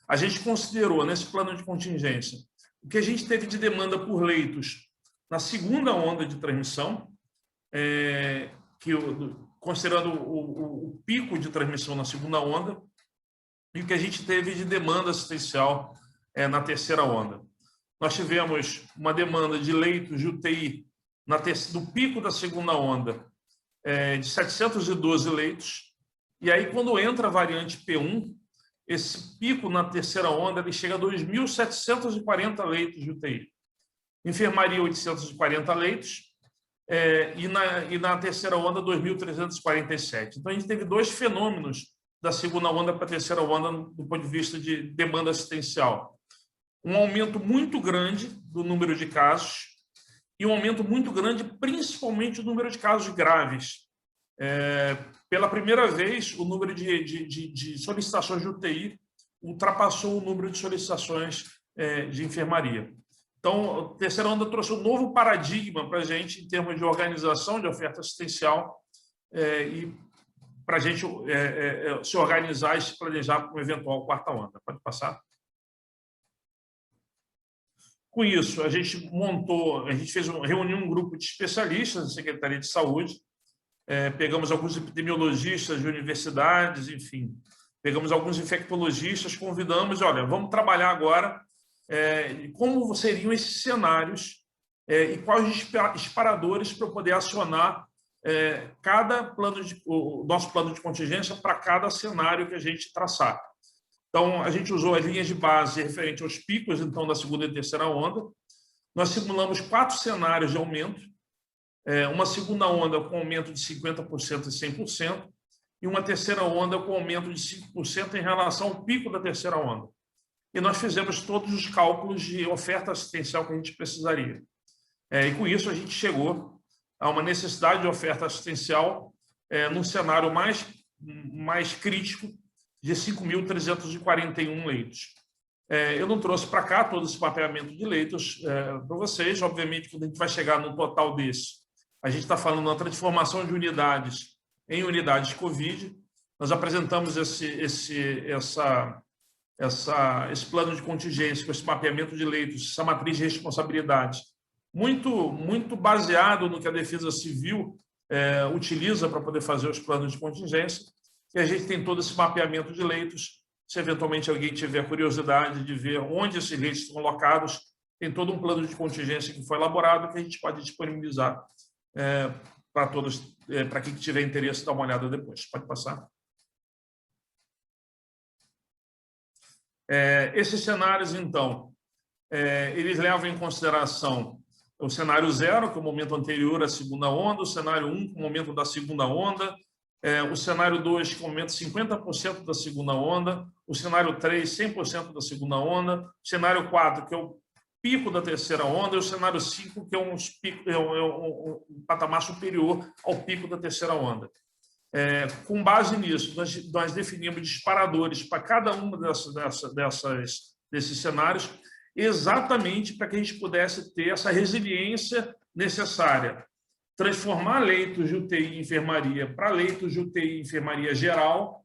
S6: A gente considerou, nesse plano de contingência, o que a gente teve de demanda por leitos na segunda onda de transmissão, considerando o pico de transmissão na segunda onda, e o que a gente teve de demanda assistencial na terceira onda. Nós tivemos uma demanda de leitos de UTI no pico da segunda onda de 712 leitos, e aí quando entra a variante P1, esse pico na terceira onda ele chega a 2.740 leitos de UTI. Enfermaria, 840 leitos, e na terceira onda, 2.347. Então, a gente teve dois fenômenos da segunda onda para a terceira onda do ponto de vista de demanda assistencial. Um aumento muito grande do número de casos e um aumento muito grande, principalmente, do número de casos graves. Pela primeira vez, o número de solicitações de UTI ultrapassou o número de solicitações de enfermaria. Então, a terceira onda trouxe um novo paradigma para a gente em termos de organização de oferta assistencial e para a gente se organizar e se planejar para uma eventual quarta onda. Pode passar? Com isso, a gente reuniu um grupo de especialistas da Secretaria de Saúde, pegamos alguns epidemiologistas de universidades, enfim, pegamos alguns infectologistas, convidamos, olha, vamos trabalhar agora como seriam esses cenários e quais os disparadores para eu poder acionar o nosso plano de contingência para cada cenário que a gente traçar. Então, a gente usou as linhas de base referente aos picos, então, da segunda e terceira onda. Nós simulamos 4 cenários de aumento, uma segunda onda com aumento de 50% e 100%, e uma terceira onda com aumento de 5% em relação ao pico da terceira onda. E nós fizemos todos os cálculos de oferta assistencial que a gente precisaria. E com isso a gente chegou a uma necessidade de oferta assistencial num cenário mais crítico de 5.341 leitos. Eu não trouxe para cá todo esse mapeamento de leitos para vocês. Obviamente, quando a gente vai chegar num total desse, a gente está falando da transformação de unidades em unidades COVID. Nós apresentamos esse plano de contingência, com esse mapeamento de leitos, essa matriz de responsabilidade, muito baseado no que a Defesa Civil utiliza para poder fazer os planos de contingência. E a gente tem todo esse mapeamento de leitos. Se eventualmente alguém tiver curiosidade de ver onde esses leitos estão alocados, tem todo um plano de contingência que foi elaborado que a gente pode disponibilizar para todos, para quem tiver interesse, dar uma olhada depois. Pode passar. Esses cenários, então, eles levam em consideração o cenário 0, que é o momento anterior à segunda onda, o cenário 1, que é o momento da segunda onda, o cenário 2, que é o momento 50% da segunda onda, o cenário 3, 100% da segunda onda, o cenário 4, que é o pico da terceira onda, e o cenário 5, que é um patamar superior ao pico da terceira onda. Com base nisso, nós definimos disparadores para cada um desses cenários, exatamente para que a gente pudesse ter essa resiliência necessária. Transformar leitos de UTI e enfermaria para leitos de UTI e enfermaria geral,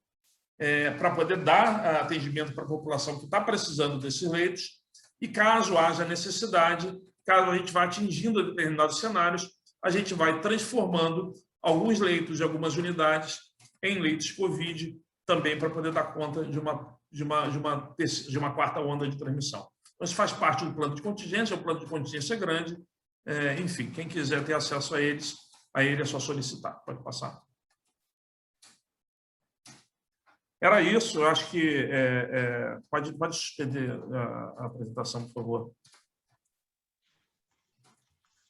S6: para poder dar atendimento para a população que está precisando desses leitos, e caso haja necessidade, caso a gente vá atingindo determinados cenários, a gente vai transformando alguns leitos de algumas unidades em leitos COVID, também para poder dar conta de uma quarta onda de transmissão. Então, isso faz parte do plano de contingência, o plano de contingência é grande, enfim, quem quiser ter acesso a ele é só solicitar. Pode passar. Era isso, eu acho que... pode suspender a apresentação, por favor.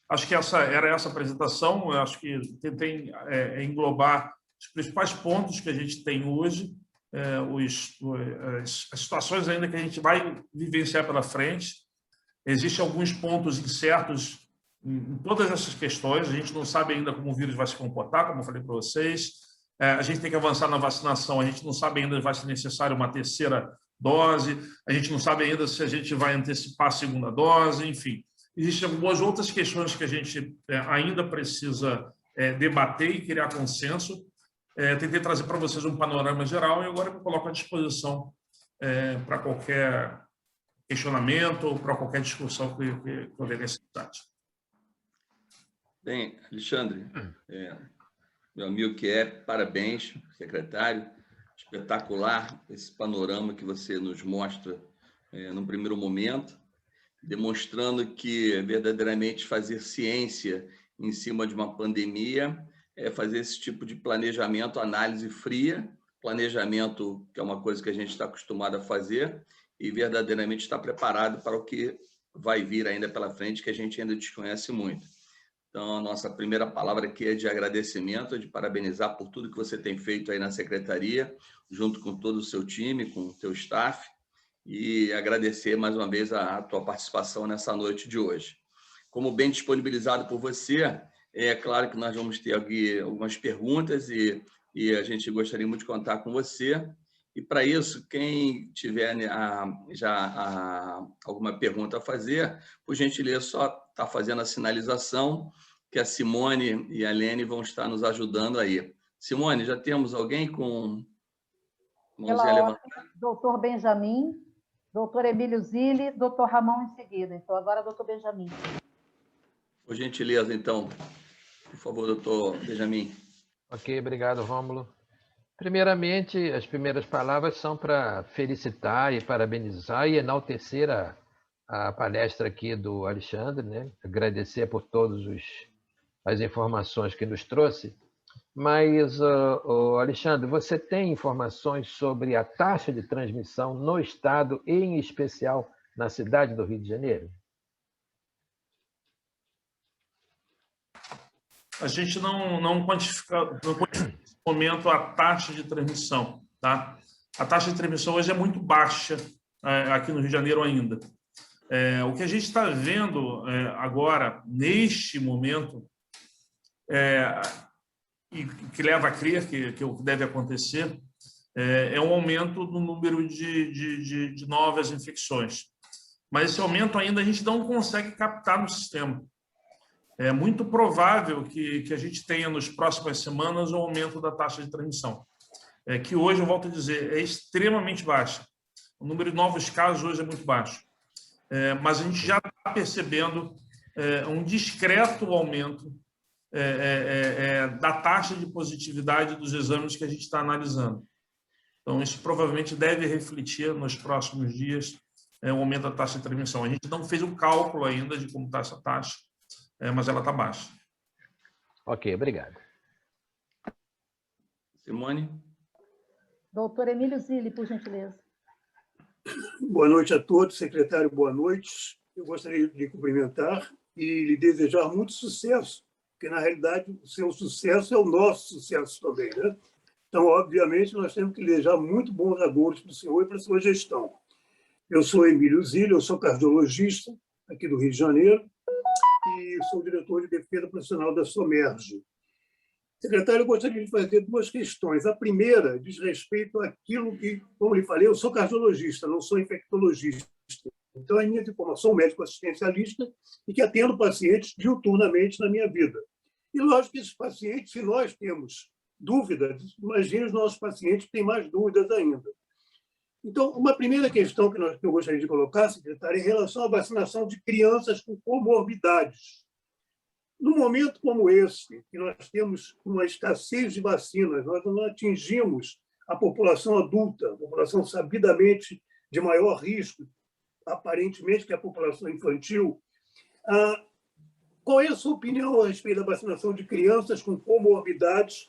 S6: Acho que era essa apresentação, eu acho que tentei englobar os principais pontos que a gente tem hoje, as situações ainda que a gente vai vivenciar pela frente. Existem alguns pontos incertos em todas essas questões, a gente não sabe ainda como o vírus vai se comportar, como eu falei para vocês. A gente tem que avançar na vacinação, a gente não sabe ainda se vai ser necessário uma terceira dose, a gente não sabe ainda se a gente vai antecipar a segunda dose, enfim. Existem algumas outras questões que a gente ainda precisa debater e criar consenso. Tentei trazer para vocês um panorama geral e agora eu me coloco à disposição para qualquer questionamento ou para qualquer discussão que houver necessidade.
S1: Bem, Alexandre, meu amigo parabéns, secretário, espetacular esse panorama que você nos mostra no primeiro momento, demonstrando que verdadeiramente fazer ciência em cima de uma pandemia é fazer esse tipo de planejamento, análise fria, planejamento que é uma coisa que a gente está acostumado a fazer e verdadeiramente está preparado para o que vai vir ainda pela frente, que a gente ainda desconhece muito. Então, a nossa primeira palavra aqui é de agradecimento, de parabenizar por tudo que você tem feito aí na secretaria, junto com todo o seu time, com o teu staff, e agradecer mais uma vez a tua participação nessa noite de hoje. Como bem disponibilizado por você, é claro que nós vamos ter aqui algumas perguntas e a gente gostaria muito de contar com você. E, para isso, quem tiver alguma pergunta a fazer, por gentileza, só está fazendo a sinalização, que a Simone e a Lene vão estar nos ajudando aí. Simone, já temos alguém com mãozinha levantada?
S7: Doutor Benjamin, doutor Emílio Zilli, doutor Ramon em seguida. Então, agora, doutor Benjamin.
S1: Por gentileza, então. Por favor, doutor Benjamin.
S2: Ok, obrigado, Rômulo. Primeiramente, as primeiras palavras são para felicitar e parabenizar e enaltecer a palestra aqui do Alexandre, né? Agradecer por todas as informações que nos trouxe. Mas, Alexandre, você tem informações sobre a taxa de transmissão no estado, e em especial na cidade do Rio de Janeiro?
S6: A gente não quantifica nesse momento a taxa de transmissão, tá? A taxa de transmissão hoje é muito baixa aqui no Rio de Janeiro ainda. O que a gente está vendo agora, neste momento, e que leva a crer que o que deve acontecer, é um aumento do número de novas infecções. Mas esse aumento ainda a gente não consegue captar no sistema. É muito provável que a gente tenha, nas próximas semanas, um aumento da taxa de transmissão, que hoje, eu volto a dizer, é extremamente baixa. O número de novos casos hoje é muito baixo. Mas a gente já está percebendo um discreto aumento da taxa de positividade dos exames que a gente está analisando. Então, isso provavelmente deve refletir nos próximos dias o aumento da taxa de transmissão. A gente não fez um cálculo ainda de como está essa taxa, mas ela está baixa.
S2: Ok, obrigado.
S1: Simone?
S7: Doutor Emílio Zilli, por gentileza.
S8: Boa noite a todos, secretário, boa noite. Eu gostaria de cumprimentar e lhe desejar muito sucesso, porque, na realidade, o seu sucesso é o nosso sucesso também, né? Então, obviamente, nós temos que desejar muito bons agoros para o senhor e para a sua gestão. Eu sou Emílio Zilli, eu sou cardiologista aqui do Rio de Janeiro, e sou diretor de defesa profissional da Somerge. Secretário, eu gostaria de fazer duas questões. A primeira diz respeito àquilo que, como lhe falei, eu sou cardiologista, não sou infectologista. Então, a minha formação, sou médico assistencialista e que atendo pacientes diuturnamente na minha vida. E, lógico que esses pacientes, se nós temos dúvidas, imagine os nossos pacientes que têm mais dúvidas ainda. Então, uma primeira questão que eu gostaria de colocar, secretário, é em relação à vacinação de crianças com comorbidades. Num momento como esse, que nós temos uma escassez de vacinas, nós não atingimos a população adulta, a população sabidamente de maior risco, aparentemente, que é a população infantil. Qual é a sua opinião a respeito da vacinação de crianças com comorbidades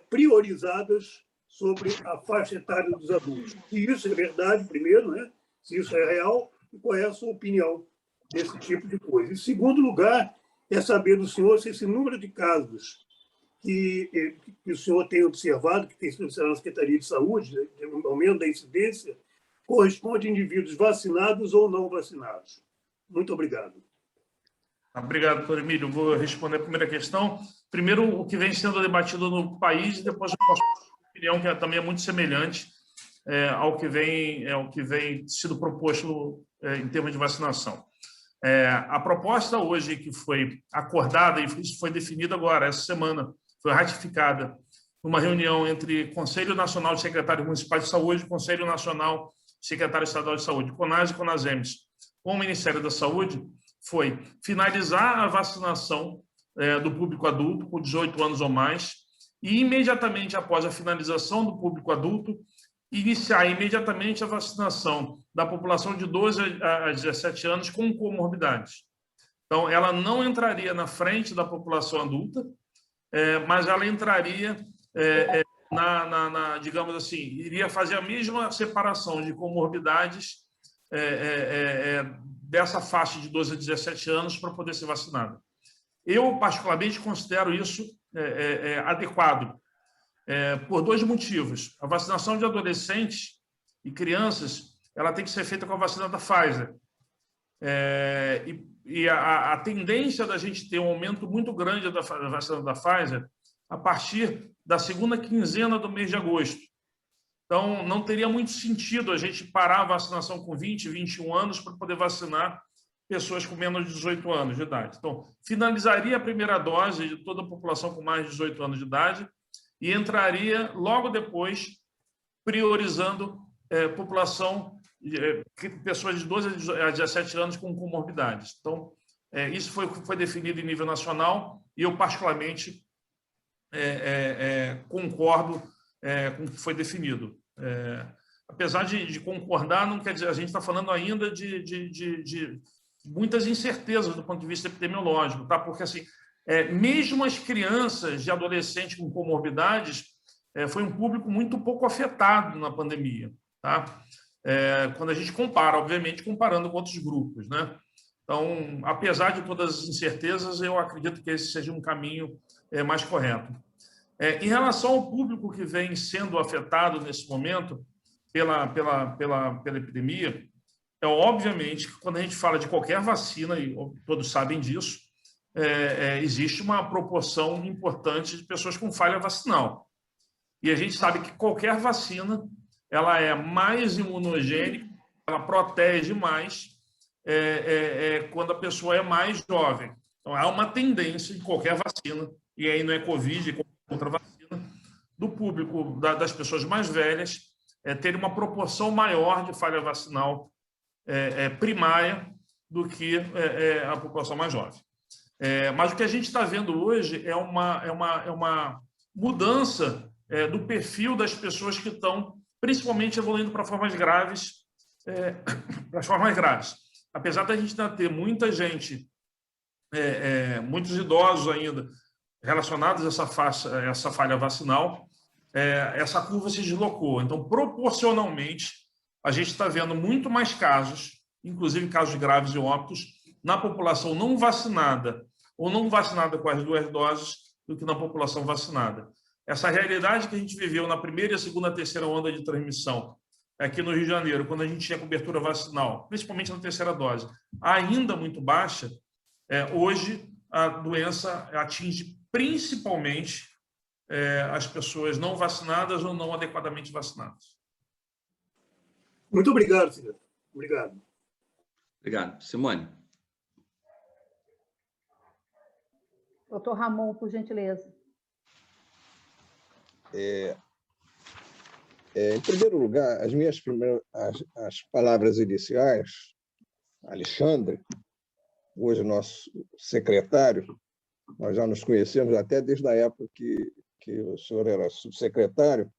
S8: priorizadas sobre a faixa etária dos adultos? Se isso é verdade, primeiro, né? Se isso é real, e qual é a sua opinião desse tipo de coisa? Em segundo lugar, é saber do senhor se esse número de casos que o senhor tem observado, que tem sido na Secretaria de Saúde, no aumento da incidência, corresponde a indivíduos vacinados ou não vacinados. Muito obrigado.
S6: Obrigado, doutor Emílio. Vou responder a primeira questão. Primeiro, o que vem sendo debatido no país, e depois eu posso dar uma opinião que também é muito semelhante ao que vem sido proposto em termos de vacinação. A proposta hoje que foi acordada, e isso foi definido agora, essa semana, foi ratificada numa reunião entre Conselho Nacional de Secretários Municipais de Saúde, Conselho Nacional de Secretários Estadual de Saúde, CONAS e CONASEMES, com o Ministério da Saúde, foi finalizar a vacinação do público adulto com 18 anos ou mais e, imediatamente após a finalização do público adulto, iniciar imediatamente a vacinação da população de 12 a 17 anos com comorbidades. Então, ela não entraria na frente da população adulta, mas ela entraria, digamos assim, iria fazer a mesma separação de comorbidades dessa faixa de 12 a 17 anos para poder ser vacinada. Eu, particularmente, considero isso adequado, por dois motivos. A vacinação de adolescentes e crianças ela tem que ser feita com a vacina da Pfizer. E a tendência da gente ter um aumento muito grande da vacina da Pfizer a partir da segunda quinzena do mês de agosto. Então, não teria muito sentido a gente parar a vacinação com 20, 21 anos para poder vacinar pessoas com menos de 18 anos de idade. Então, finalizaria a primeira dose de toda a população com mais de 18 anos de idade e entraria logo depois priorizando população, pessoas de 12 a 17 anos com comorbidades. Então, isso foi definido em nível nacional e eu, particularmente, concordo com o que foi definido. Apesar de concordar, não quer dizer, a gente está falando ainda de muitas incertezas do ponto de vista epidemiológico, tá? Porque assim, mesmo as crianças e adolescentes com comorbidades foi um público muito pouco afetado na pandemia, tá? Quando a gente compara, obviamente, comparando com outros grupos, né? Então, apesar de todas as incertezas, eu acredito que esse seja um caminho mais correto. Em relação ao público que vem sendo afetado nesse momento pela epidemia, obviamente que quando a gente fala de qualquer vacina, e todos sabem disso, existe uma proporção importante de pessoas com falha vacinal. E a gente sabe que qualquer vacina ela é mais imunogênica, ela protege mais quando a pessoa é mais jovem. Então, há uma tendência em qualquer vacina, e aí não é Covid, é outra vacina, do público, das pessoas mais velhas, ter uma proporção maior de falha vacinal primária do que a população mais jovem. Mas o que a gente está vendo hoje é uma mudança do perfil das pessoas que estão, principalmente, evoluindo para formas graves, Apesar da gente ainda ter muita gente, muitos idosos ainda relacionados a essa falha vacinal, essa curva se deslocou. Então, proporcionalmente, a gente está vendo muito mais casos, inclusive casos graves e óbitos, na população não vacinada ou não vacinada com as 2 doses do que na população vacinada. Essa realidade que a gente viveu na primeira, segunda, terceira onda de transmissão aqui no Rio de Janeiro, quando a gente tinha cobertura vacinal, principalmente na terceira dose, ainda muito baixa, hoje a doença atinge principalmente as pessoas não vacinadas ou não adequadamente vacinadas.
S8: Muito obrigado, senhor. Obrigado.
S1: Obrigado. Simone.
S7: Doutor Ramon, por gentileza.
S9: Em primeiro lugar, as minhas as palavras iniciais, Alexandre, hoje nosso secretário, nós já nos conhecemos até desde a época que o senhor era subsecretário,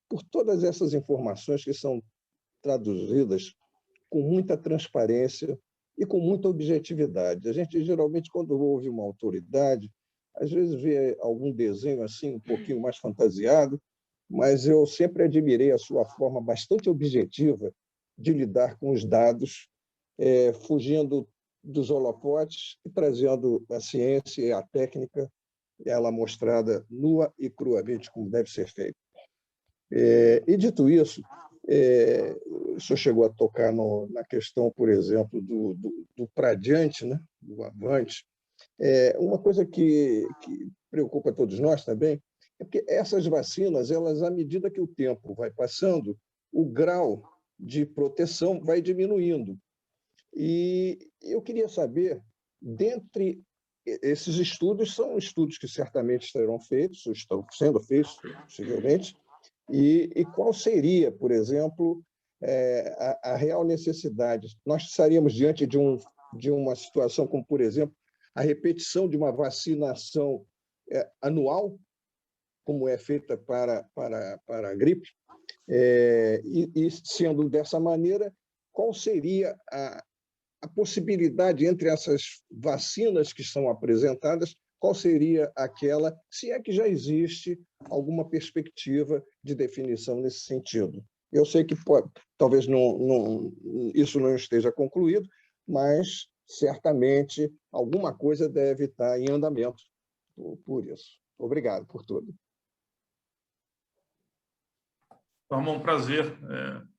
S9: por todas essas informações que são traduzidas com muita transparência e com muita objetividade. A gente, geralmente, quando ouve uma autoridade, às vezes vê algum desenho assim um pouquinho mais fantasiado, mas eu sempre admirei a sua forma bastante objetiva de lidar com os dados, fugindo dos holofotes e trazendo a ciência e a técnica, ela mostrada nua e cruamente como deve ser feito. E dito isso, o senhor chegou a tocar na questão, por exemplo, do para adiante, né? Do avante. Uma coisa que preocupa todos nós também é porque essas vacinas, elas, à medida que o tempo vai passando, o grau de proteção vai diminuindo. E eu queria saber, dentre esses estudos, são estudos que certamente serão feitos, estão sendo feitos, possivelmente, e qual seria, por exemplo, a real necessidade? Nós estaríamos diante de uma situação como, por exemplo, a repetição de uma vacinação anual, como é feita para a gripe, e sendo dessa maneira, qual seria a possibilidade entre essas vacinas que são apresentadas, qual seria aquela, se é que já existe alguma perspectiva de definição nesse sentido? Eu sei que talvez isso não esteja concluído, mas certamente alguma coisa deve estar em andamento por isso. Obrigado por tudo.
S6: Então, é um prazer.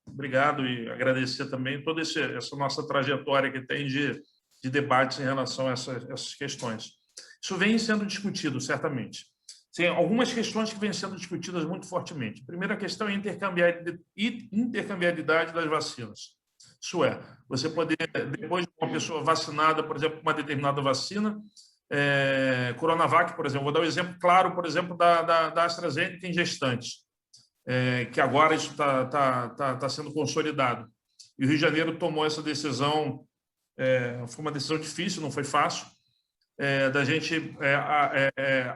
S6: Obrigado e agradecer também toda essa nossa trajetória que tem de debates em relação a essas questões. Isso vem sendo discutido, certamente. tem algumas questões que vêm sendo discutidas muito fortemente. A primeira questão é a intercambiabilidade das vacinas. Isso é, você poder, depois de uma pessoa vacinada, por exemplo, com uma determinada vacina, Coronavac, por exemplo, vou dar um exemplo claro, por exemplo, da AstraZeneca em gestantes, que agora isso está sendo consolidado. E o Rio de Janeiro tomou essa decisão, foi uma decisão difícil, não foi fácil, da gente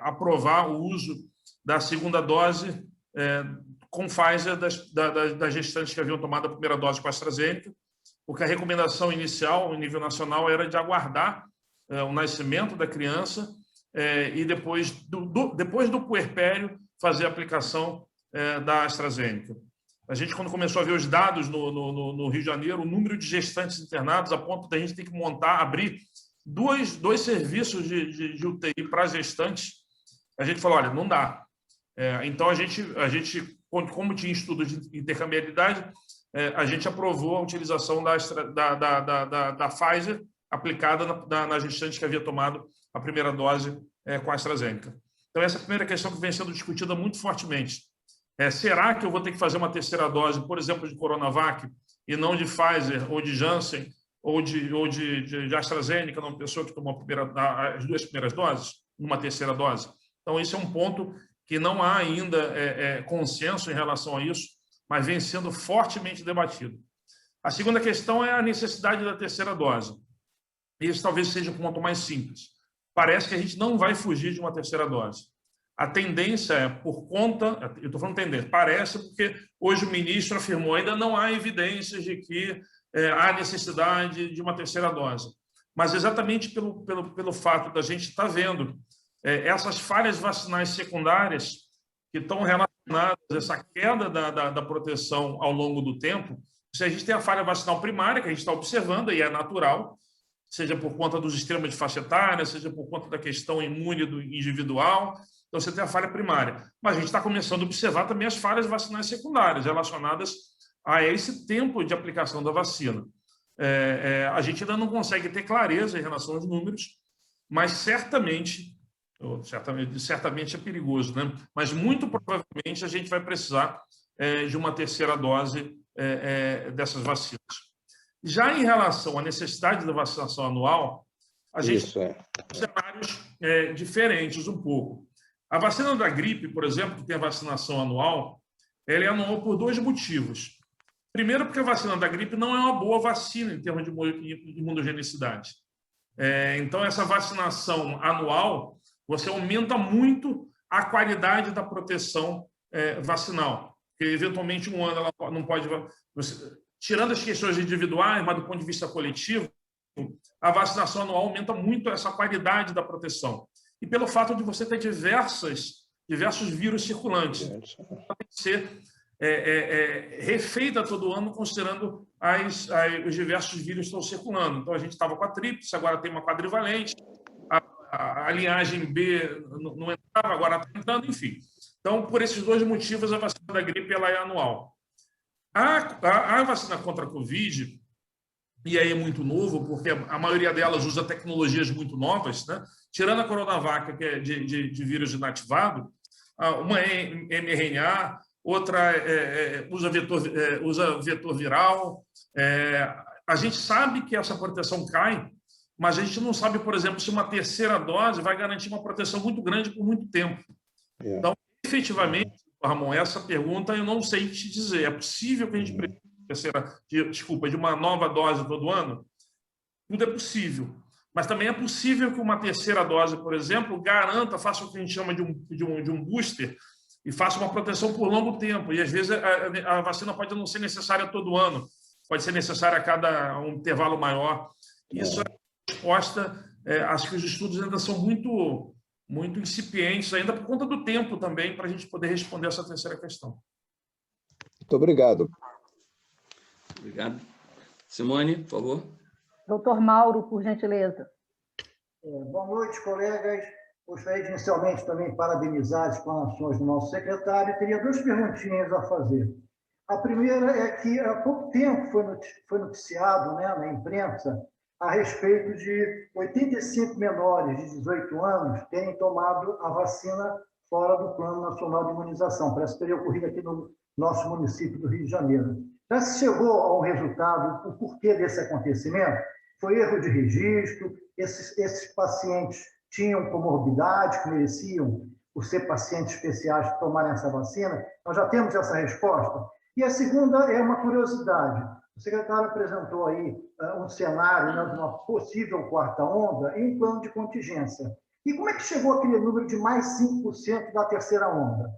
S6: aprovar o uso da segunda dose com Pfizer das gestantes que haviam tomado a primeira dose com a AstraZeneca, porque a recomendação inicial, em nível nacional, era de aguardar o nascimento da criança e depois do puerpério fazer a aplicação da AstraZeneca. A gente, quando começou a ver os dados no Rio de Janeiro, o número de gestantes internados, a ponto da gente ter que abrir dois serviços de UTI para gestantes, a gente falou, olha, não dá. Então, a gente, como tinha estudos de intercambiabilidade, a gente aprovou a utilização da Pfizer aplicada na gestante que havia tomado a primeira dose com a AstraZeneca. Então, essa é a primeira questão que vem sendo discutida muito fortemente. Será que eu vou ter que fazer uma terceira dose, por exemplo, de Coronavac, e não de Pfizer, ou de Janssen, ou de AstraZeneca, numa pessoa que tomou as duas primeiras doses, numa terceira dose? Então, esse é um ponto que não há ainda consenso em relação a isso, mas vem sendo fortemente debatido. A segunda questão é a necessidade da terceira dose. Isso talvez seja um ponto mais simples. Parece que a gente não vai fugir de uma terceira dose. A tendência é por conta... Eu estou falando tendência. Parece porque hoje o ministro afirmou ainda não há evidências de que há necessidade de uma terceira dose. Mas exatamente pelo fato da gente estar vendo essas falhas vacinais secundárias que estão relacionadas a essa queda da proteção ao longo do tempo. Se a gente tem a falha vacinal primária, que a gente está observando, e é natural, seja por conta dos extremos de faixa etária, seja por conta da questão imune do individual. Então, você tem a falha primária. Mas a gente está começando a observar também as falhas vacinais secundárias relacionadas a esse tempo de aplicação da vacina. A gente ainda não consegue ter clareza em relação aos números, mas certamente é perigoso, né? Mas muito provavelmente a gente vai precisar de uma terceira dose dessas vacinas. Já em relação à necessidade da vacinação anual, a gente tem cenários diferentes um pouco. A vacina da gripe, por exemplo, que tem a vacinação anual, ela é anual por dois motivos. Primeiro, porque a vacina da gripe não é uma boa vacina em termos de imunogenicidade. Então, essa vacinação anual, você aumenta muito a qualidade da proteção vacinal. Porque, eventualmente, um ano ela não pode... Tirando as questões individuais, mas do ponto de vista coletivo, a vacinação anual aumenta muito essa qualidade da proteção. E pelo fato de você ter diversos vírus circulantes. Ela tem que ser refeita todo ano, considerando os diversos vírus que estão circulando. Então, a gente estava com a tríplice, agora tem uma quadrivalente, a linhagem B não entrava, agora está entrando, enfim. Então, por esses dois motivos, a vacina da gripe ela é anual. A vacina contra a Covid, e aí é muito novo, porque a maioria delas usa tecnologias muito novas, né? Tirando a Coronavac, que é de vírus inativado, uma é mRNA, outra usa vetor viral. A gente sabe que essa proteção cai, mas a gente não sabe, por exemplo, se uma terceira dose vai garantir uma proteção muito grande por muito tempo. Então, efetivamente, Ramon, essa pergunta eu não sei te dizer. É possível que a gente precise de uma nova dose todo ano? Tudo é possível. Mas também é possível que uma terceira dose, por exemplo, faça o que a gente chama de um booster e faça uma proteção por longo tempo. E, às vezes, a vacina pode não ser necessária todo ano, pode ser necessária a cada um intervalo maior. Isso é a resposta. Acho que os estudos ainda são muito incipientes, ainda por conta do tempo também, para a gente poder responder essa terceira questão.
S9: Muito obrigado.
S1: Obrigado. Simone, por favor.
S7: Doutor Mauro, por gentileza.
S10: Boa noite, colegas. Gostaria de, inicialmente, também parabenizar as explanações do nosso secretário. Teria duas perguntinhas a fazer. A primeira é que, há pouco tempo, foi noticiado, né, na imprensa a respeito de 85 menores de 18 anos terem tomado a vacina fora do Plano Nacional de Imunização. Parece que teria ocorrido aqui no nosso município do Rio de Janeiro. Já se chegou a um resultado, o porquê desse acontecimento? Foi erro de registro? Esses pacientes tinham comorbidade, que mereciam, por ser pacientes especiais, tomarem essa vacina? Nós já temos essa resposta. E a segunda é uma curiosidade. O secretário apresentou aí um cenário, né, de uma possível quarta onda em um plano de contingência. E como é que chegou aquele número de mais 5% da terceira onda?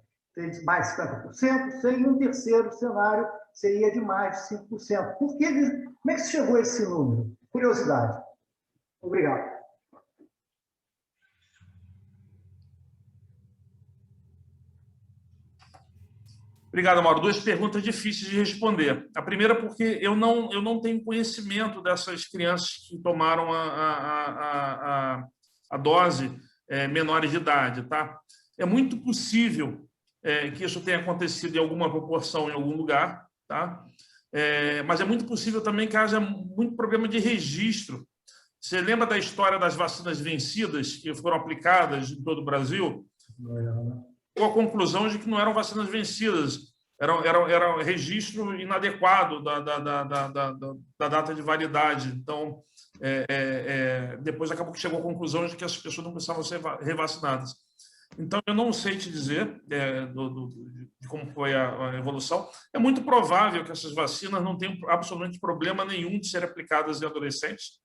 S10: Mais 50%, sem um terceiro cenário seria de mais de 5%. Como é que se chegou a esse número? Curiosidade. Obrigado.
S6: Obrigado, Mauro. Duas perguntas difíceis de responder. A primeira porque eu não tenho conhecimento dessas crianças que tomaram a dose menores de idade. Tá? É muito possível que isso tenha acontecido em alguma proporção em algum lugar, tá? Mas é muito possível também que haja muito problema de registro. Você lembra da história das vacinas vencidas que foram aplicadas em todo o Brasil? Com a conclusão de que não eram vacinas vencidas, era registro inadequado da data de validade. Então, depois acabou que chegou à conclusão de que as pessoas não precisavam ser revacinadas. Então, eu não sei te dizer de como foi a evolução. É muito provável que essas vacinas não tenham absolutamente problema nenhum de serem aplicadas em adolescentes.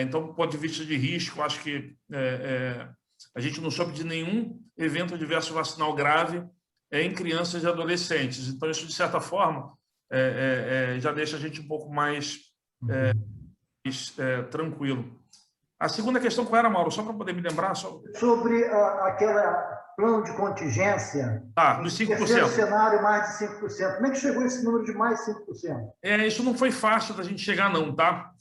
S6: Então, do ponto de vista de risco, acho que a gente não soube de nenhum evento adverso vacinal grave em crianças e adolescentes. Então, isso, de certa forma, já deixa a gente um pouco mais tranquilo. A segunda questão, qual era, Mauro? Só para poder me lembrar.
S10: Sobre aquele plano de contingência.
S6: Dos 5%.
S10: Terceiro cenário, mais de 5%. Como é que chegou esse número de mais 5%?
S6: Isso não foi fácil da gente chegar, não, tá?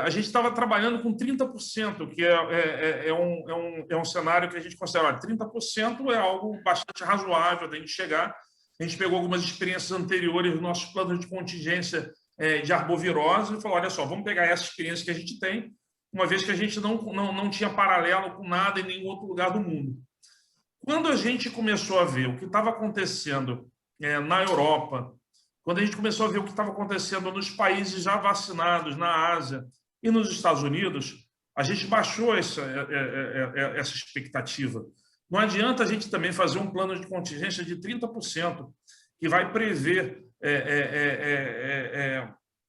S6: A gente estava trabalhando com 30%, que é um cenário que a gente considera 30% é algo bastante razoável da gente chegar. A gente pegou algumas experiências anteriores dos nossos planos de contingência de arbovirose e falou, olha só, vamos pegar essa experiência que a gente tem, uma vez que a gente não tinha paralelo com nada em nenhum outro lugar do mundo. Quando a gente começou a ver o que estava acontecendo na Europa, quando a gente começou a ver o que estava acontecendo nos países já vacinados, na Ásia e nos Estados Unidos, a gente baixou essa expectativa. Não adianta a gente também fazer um plano de contingência de 30%, que vai prever...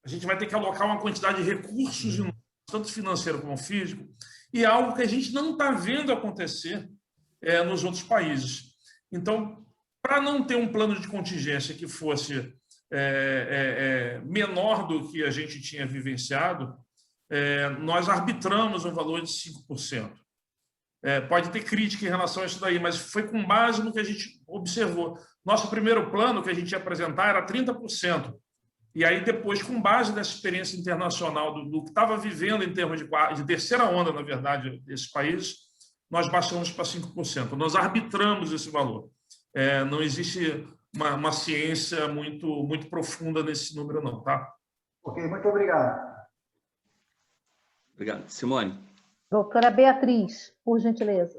S6: a gente vai ter que alocar uma quantidade de recursos, tanto financeiro como físico, e é algo que a gente não está vendo acontecer nos outros países. Então, para não ter um plano de contingência que fosse menor do que a gente tinha vivenciado, nós arbitramos um valor de 5%. Pode ter crítica em relação a isso daí, mas foi com base no que a gente observou. Nosso primeiro plano que a gente ia apresentar era 30%. E aí, depois, com base nessa experiência internacional do que estava vivendo em termos de terceira onda, na verdade, desses países, nós baixamos para 5%. Nós arbitramos esse valor. Não existe uma ciência muito profunda nesse número, não, tá?
S10: Ok, muito obrigado.
S1: Obrigado. Simone.
S7: Doutora Beatriz, por gentileza.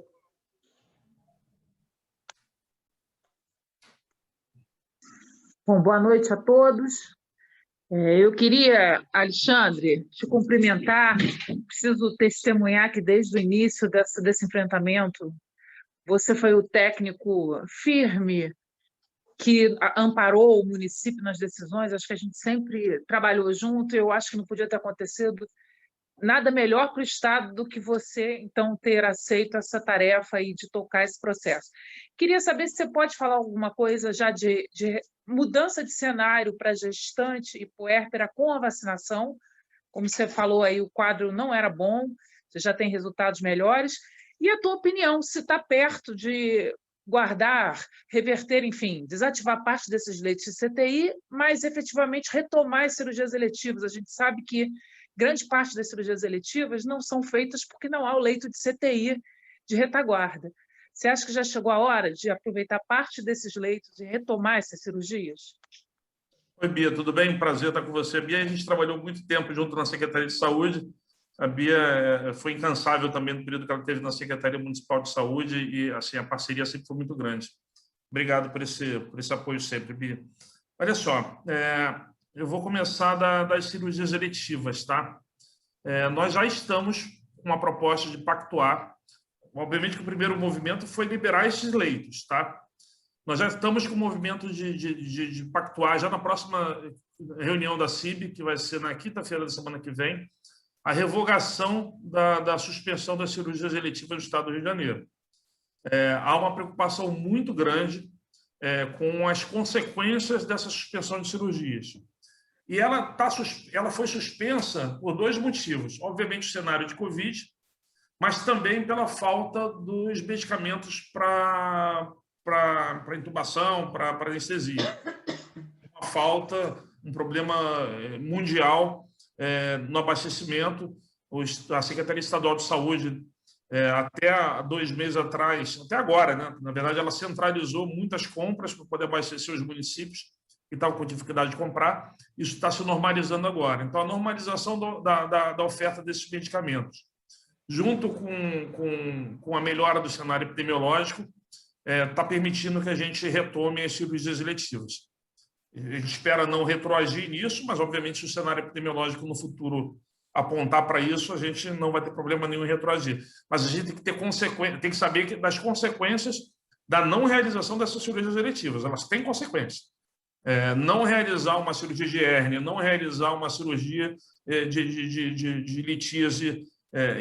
S11: Bom, boa noite a todos. Eu queria, Alexandre, te cumprimentar. Preciso testemunhar que desde o início desse enfrentamento, você foi o técnico firme que amparou o município nas decisões. Acho que a gente sempre trabalhou junto. Eu acho que não podia ter acontecido nada melhor para o Estado do que você, então, ter aceito essa tarefa e de tocar esse processo. Queria saber se você pode falar alguma coisa já de mudança de cenário para gestante e puérpera com a vacinação. Como você falou aí, o quadro não era bom, você já tem resultados melhores. E a tua opinião, se está perto de guardar, reverter, enfim, desativar parte desses leitos de CTI, mas efetivamente retomar as cirurgias eletivas. A gente sabe que grande parte das cirurgias eletivas não são feitas porque não há o leito de CTI de retaguarda. Você acha que já chegou a hora de aproveitar parte desses leitos e retomar essas cirurgias?
S6: Oi, Bia, tudo bem? Prazer estar com você. Bia, a gente trabalhou muito tempo junto na Secretaria de Saúde A Bia foi incansável também no período que ela teve na Secretaria Municipal de Saúde e assim, a parceria sempre foi muito grande. Obrigado por esse apoio sempre, Bia. Olha só, eu vou começar das cirurgias eletivas, tá? Nós já estamos com uma proposta de pactuar. Obviamente que o primeiro movimento foi liberar esses leitos, tá? Nós já estamos com o movimento de pactuar já na próxima reunião da CIB, que vai ser na quinta-feira da semana que vem, a revogação da suspensão das cirurgias eletivas no Estado do Rio de Janeiro. Há uma preocupação muito grande com as consequências dessa suspensão de cirurgias. E ela foi suspensa por dois motivos. Obviamente, o cenário de Covid, mas também pela falta dos medicamentos para intubação, para anestesia. Uma falta, um problema mundial no abastecimento. A Secretaria Estadual de Saúde, até há 2 meses atrás, até agora, né? Na verdade, ela centralizou muitas compras para poder abastecer os municípios que estavam com dificuldade de comprar. Isso está se normalizando agora. Então, a normalização da oferta desses medicamentos, junto com a melhora do cenário epidemiológico, está permitindo que a gente retome as cirurgias eletivas. A gente espera não retroagir nisso, mas, obviamente, se o cenário epidemiológico no futuro apontar para isso, a gente não vai ter problema nenhum em retroagir. Mas a gente tem que saber das consequências da não realização dessas cirurgias eletivas. Elas têm consequências. Não realizar uma cirurgia de hérnia, não realizar uma cirurgia de litíase,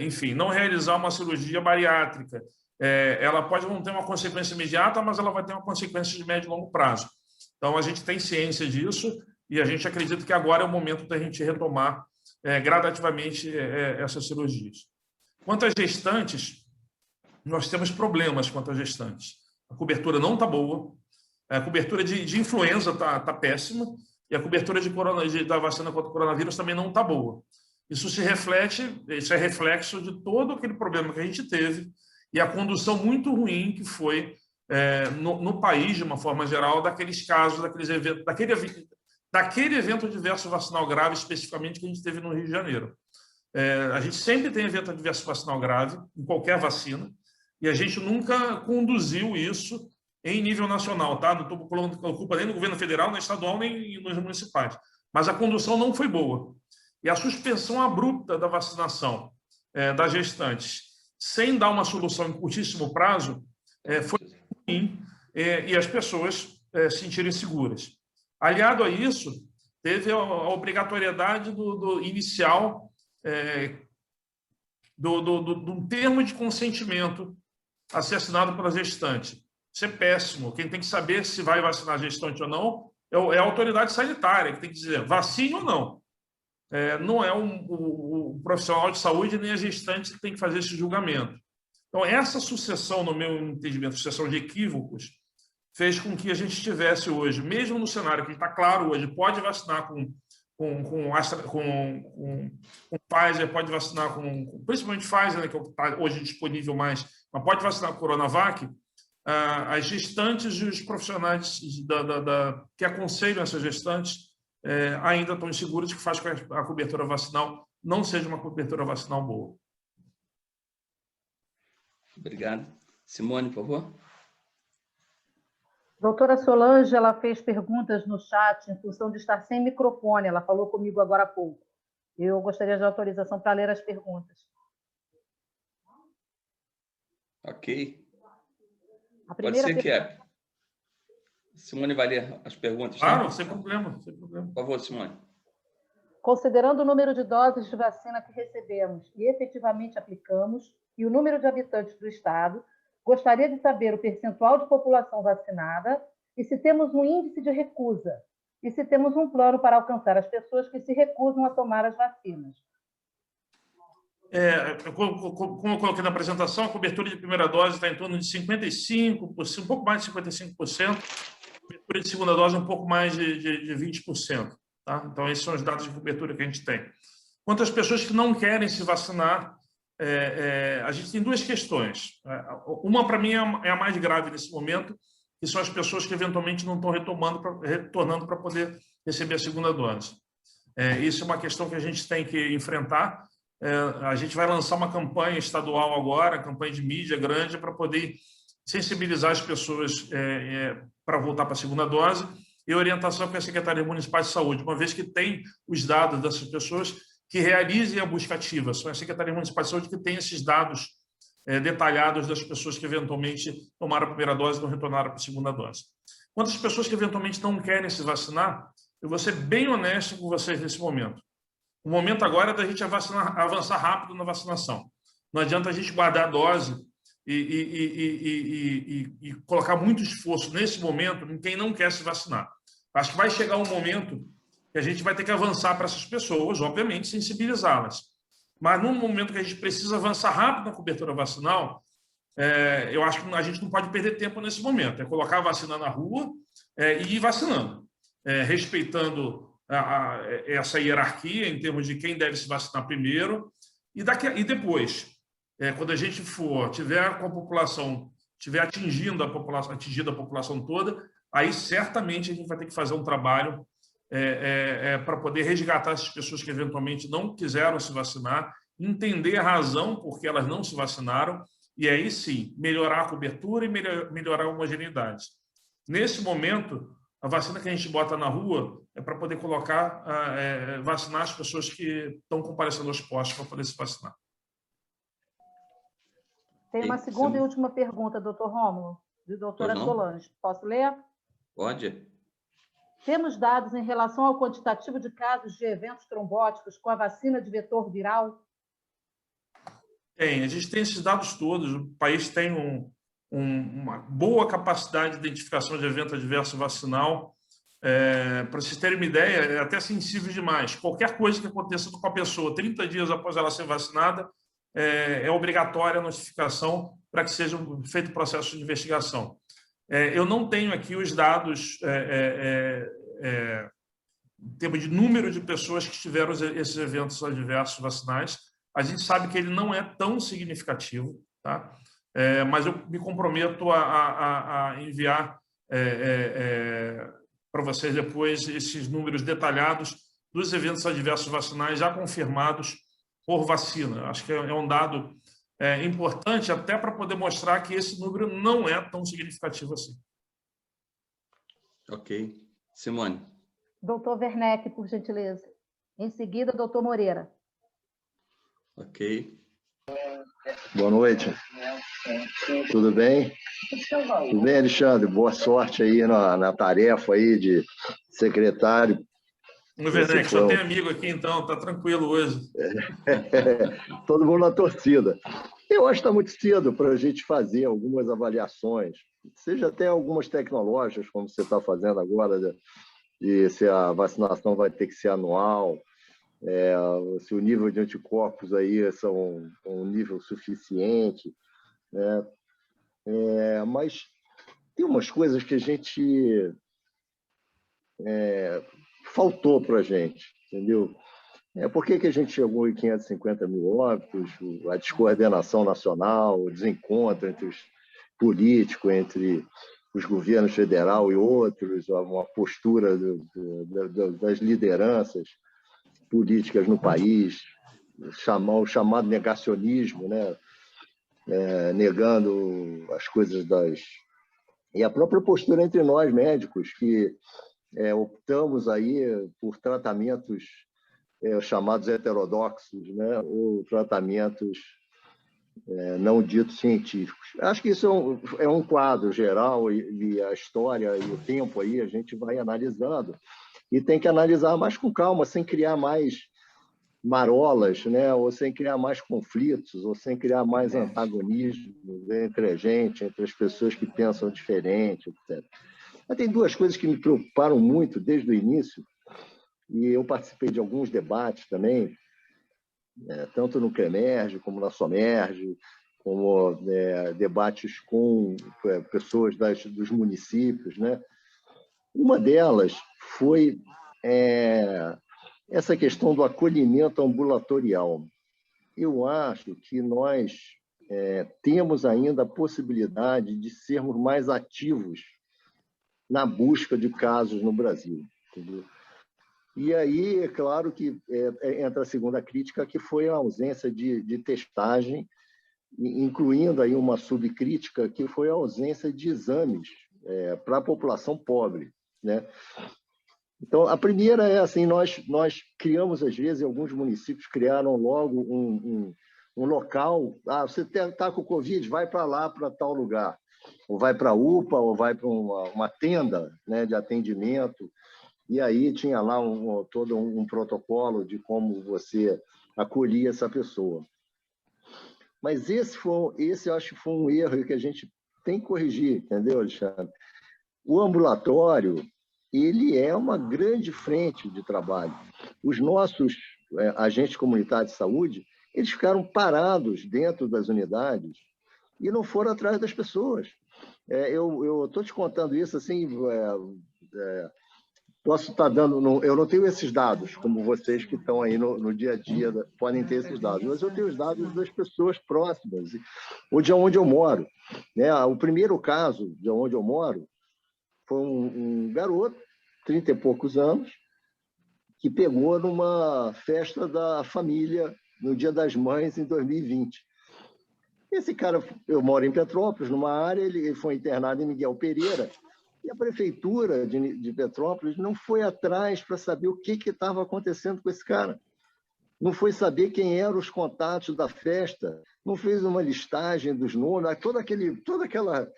S6: enfim, não realizar uma cirurgia bariátrica. Ela pode não ter uma consequência imediata, mas ela vai ter uma consequência de médio e longo prazo. Então, a gente tem ciência disso e a gente acredita que agora é o momento da gente retomar gradativamente essas cirurgias. Quanto às gestantes, nós temos problemas quanto às gestantes. A cobertura não está boa, a cobertura de influenza está péssima e a cobertura da vacina contra o coronavírus também não está boa. Isso é reflexo de todo aquele problema que a gente teve e a condução muito ruim que foi no país, de uma forma geral, daqueles casos, daquele evento adverso vacinal grave, especificamente, que a gente teve no Rio de Janeiro. A gente sempre tem evento adverso vacinal grave, em qualquer vacina, e a gente nunca conduziu isso em nível nacional, tá? Não estou colocando culpa nem no governo federal, nem estadual, nem nos municipais. Mas a condução não foi boa. E a suspensão abrupta da vacinação das gestantes, sem dar uma solução em curtíssimo prazo, foi ruim e as pessoas se sentirem seguras. Aliado a isso, teve a obrigatoriedade do inicial do termo de consentimento a ser assinado pela gestante. Isso é péssimo. Quem tem que saber se vai vacinar a gestante ou não é a autoridade sanitária, que tem que dizer vacine ou não. Não é o profissional de saúde nem a gestante que tem que fazer esse julgamento. Então, essa sucessão, no meu entendimento, sucessão de equívocos, fez com que a gente estivesse hoje, mesmo no cenário que está claro hoje, pode vacinar com Pfizer, pode vacinar principalmente Pfizer, né, que está hoje disponível mais, mas pode vacinar com Coronavac. As gestantes e os profissionais que aconselham essas gestantes ainda estão inseguros, que faz com que a cobertura vacinal não seja uma cobertura vacinal boa.
S1: Obrigado. Simone, por favor.
S7: Doutora Solange, ela fez perguntas no chat em função de estar sem microfone. Ela falou comigo agora há pouco. Eu gostaria de autorização para ler as perguntas.
S1: Ok.
S7: Pode ser
S1: que Simone vai ler as perguntas.
S6: Claro, tá? Sem problema.
S1: Por favor, Simone.
S7: Considerando o número de doses de vacina que recebemos e efetivamente aplicamos e o número de habitantes do Estado, gostaria de saber o percentual de população vacinada e se temos um índice de recusa e se temos um plano para alcançar as pessoas que se recusam a tomar as vacinas.
S6: Como eu coloquei na apresentação, a cobertura de primeira dose está em torno de 55%, um pouco mais de 55%, a cobertura de segunda dose um pouco mais de 20%. Tá? Então, esses são os dados de cobertura que a gente tem. Quanto às pessoas que não querem se vacinar, a gente tem duas questões. Uma, para mim, é a mais grave nesse momento, que são as pessoas que eventualmente não estão retornando para poder receber a segunda dose. Isso é uma questão que a gente tem que enfrentar. A gente vai lançar uma campanha estadual agora, campanha de mídia grande, para poder sensibilizar as pessoas para voltar para a segunda dose, e orientação para a Secretaria Municipal de Saúde, uma vez que tem os dados dessas pessoas que realizem a busca ativa. São a Secretaria Municipal de Saúde que tem esses dados detalhados das pessoas que eventualmente tomaram a primeira dose e não retornaram para a segunda dose. Quanto às pessoas que eventualmente não querem se vacinar, eu vou ser bem honesto com vocês nesse momento. O momento agora é da gente avançar rápido na vacinação. Não adianta a gente guardar a dose e colocar muito esforço nesse momento em quem não quer se vacinar. Acho que vai chegar um momento que a gente vai ter que avançar para essas pessoas, obviamente, sensibilizá-las. Mas no momento que a gente precisa avançar rápido na cobertura vacinal, eu acho que a gente não pode perder tempo nesse momento. É colocar a vacina na rua e ir vacinando, respeitando essa hierarquia em termos de quem deve se vacinar primeiro e depois, quando a gente tiver com a população, tiver atingindo a população toda, aí certamente a gente vai ter que fazer um trabalho para poder resgatar essas pessoas que eventualmente não quiseram se vacinar, entender a razão por que elas não se vacinaram e aí sim melhorar a cobertura e melhorar a homogeneidade. Nesse momento, a vacina que a gente bota na rua é para poder vacinar as pessoas que estão comparecendo aos postos para poder se vacinar.
S7: Tem uma segunda e última pergunta, doutor Rômulo, de doutora Solange. Posso ler?
S1: Pode.
S7: Temos dados em relação ao quantitativo de casos de eventos trombóticos com a vacina de vetor viral?
S6: Tem, a gente tem esses dados todos. O país tem uma boa capacidade de identificação de evento adverso vacinal. Para vocês terem uma ideia, é até sensível demais. Qualquer coisa que aconteça com a pessoa 30 dias após ela ser vacinada, é obrigatória a notificação para que seja feito o processo de investigação. Eu não tenho aqui os dados em termos de número de pessoas que tiveram esses eventos adversos vacinais. A gente sabe que ele não é tão significativo, tá? Mas eu me comprometo a enviar para vocês depois esses números detalhados dos eventos adversos vacinais já confirmados por vacina. Acho que é um dado importante até para poder mostrar que esse número não é tão significativo assim.
S1: Ok. Simone.
S7: Doutor Werneck, por gentileza. Em seguida, doutor Moreira.
S1: Ok.
S12: Boa noite. Tudo bem? Tudo bem, Alexandre? Boa sorte aí na tarefa aí de secretário.
S6: No Werneck, só tem amigo aqui, então, tá tranquilo hoje.
S12: Todo mundo na torcida. Eu acho que está muito cedo para a gente fazer algumas avaliações, seja até algumas tecnológicas, como você está fazendo agora, de se a vacinação vai ter que ser anual, se o nível de anticorpos aí são um nível suficiente, né? Mas tem umas coisas que a gente faltou para a gente, entendeu? Por que a gente chegou em 550 mil óbitos, a descoordenação nacional, o desencontro entre os políticos, entre os governos federal e outros, uma postura das lideranças políticas no país, o chamado negacionismo, né? Negando as coisas E a própria postura entre nós, médicos, que optamos aí por tratamentos chamados heterodoxos, né? Ou tratamentos não ditos científicos. Acho que isso é um quadro geral e a história e o tempo aí a gente vai analisando e tem que analisar mais com calma, sem criar mais marolas, né? Ou sem criar mais conflitos, ou sem criar mais antagonismos entre a gente, entre as pessoas que pensam diferente, etc. Mas tem duas coisas que me preocuparam muito desde o início, e eu participei de alguns debates também, tanto no CREMERGE como na SOMERGE, como debates com pessoas dos municípios, né? Uma delas foi essa questão do acolhimento ambulatorial. Eu acho que nós temos ainda a possibilidade de sermos mais ativos na busca de casos no Brasil, entendeu? E aí, é claro que entra a segunda crítica, que foi a ausência de testagem, incluindo aí uma subcrítica, que foi a ausência de exames para a população pobre, né? Então, a primeira é assim, nós criamos, às vezes, alguns municípios criaram logo um local, você está com Covid, vai para lá, para tal lugar, ou vai para a UPA, ou vai para uma tenda, né, de atendimento, e aí tinha lá todo um protocolo de como você acolhia essa pessoa. Mas esse eu acho que foi um erro que a gente tem que corrigir, entendeu, Alexandre? O ambulatório, ele é uma grande frente de trabalho. Os nossos agentes comunitários de saúde, eles ficaram parados dentro das unidades e não foram atrás das pessoas. Eu estou te contando isso assim, posso estar dando... eu não tenho esses dados, como vocês que estão aí no dia a dia podem ter esses dados, mas eu tenho os dados das pessoas próximas, ou de onde eu moro, né? O primeiro caso de onde eu moro foi um garoto, 30 e poucos anos, que pegou numa festa da família no Dia das Mães, em 2020. Esse cara, eu moro em Petrópolis, numa área, ele foi internado em Miguel Pereira, e a prefeitura de Petrópolis não foi atrás para saber o que estava acontecendo com esse cara. Não foi saber quem eram os contatos da festa, não fez uma listagem dos nomes, toda aquela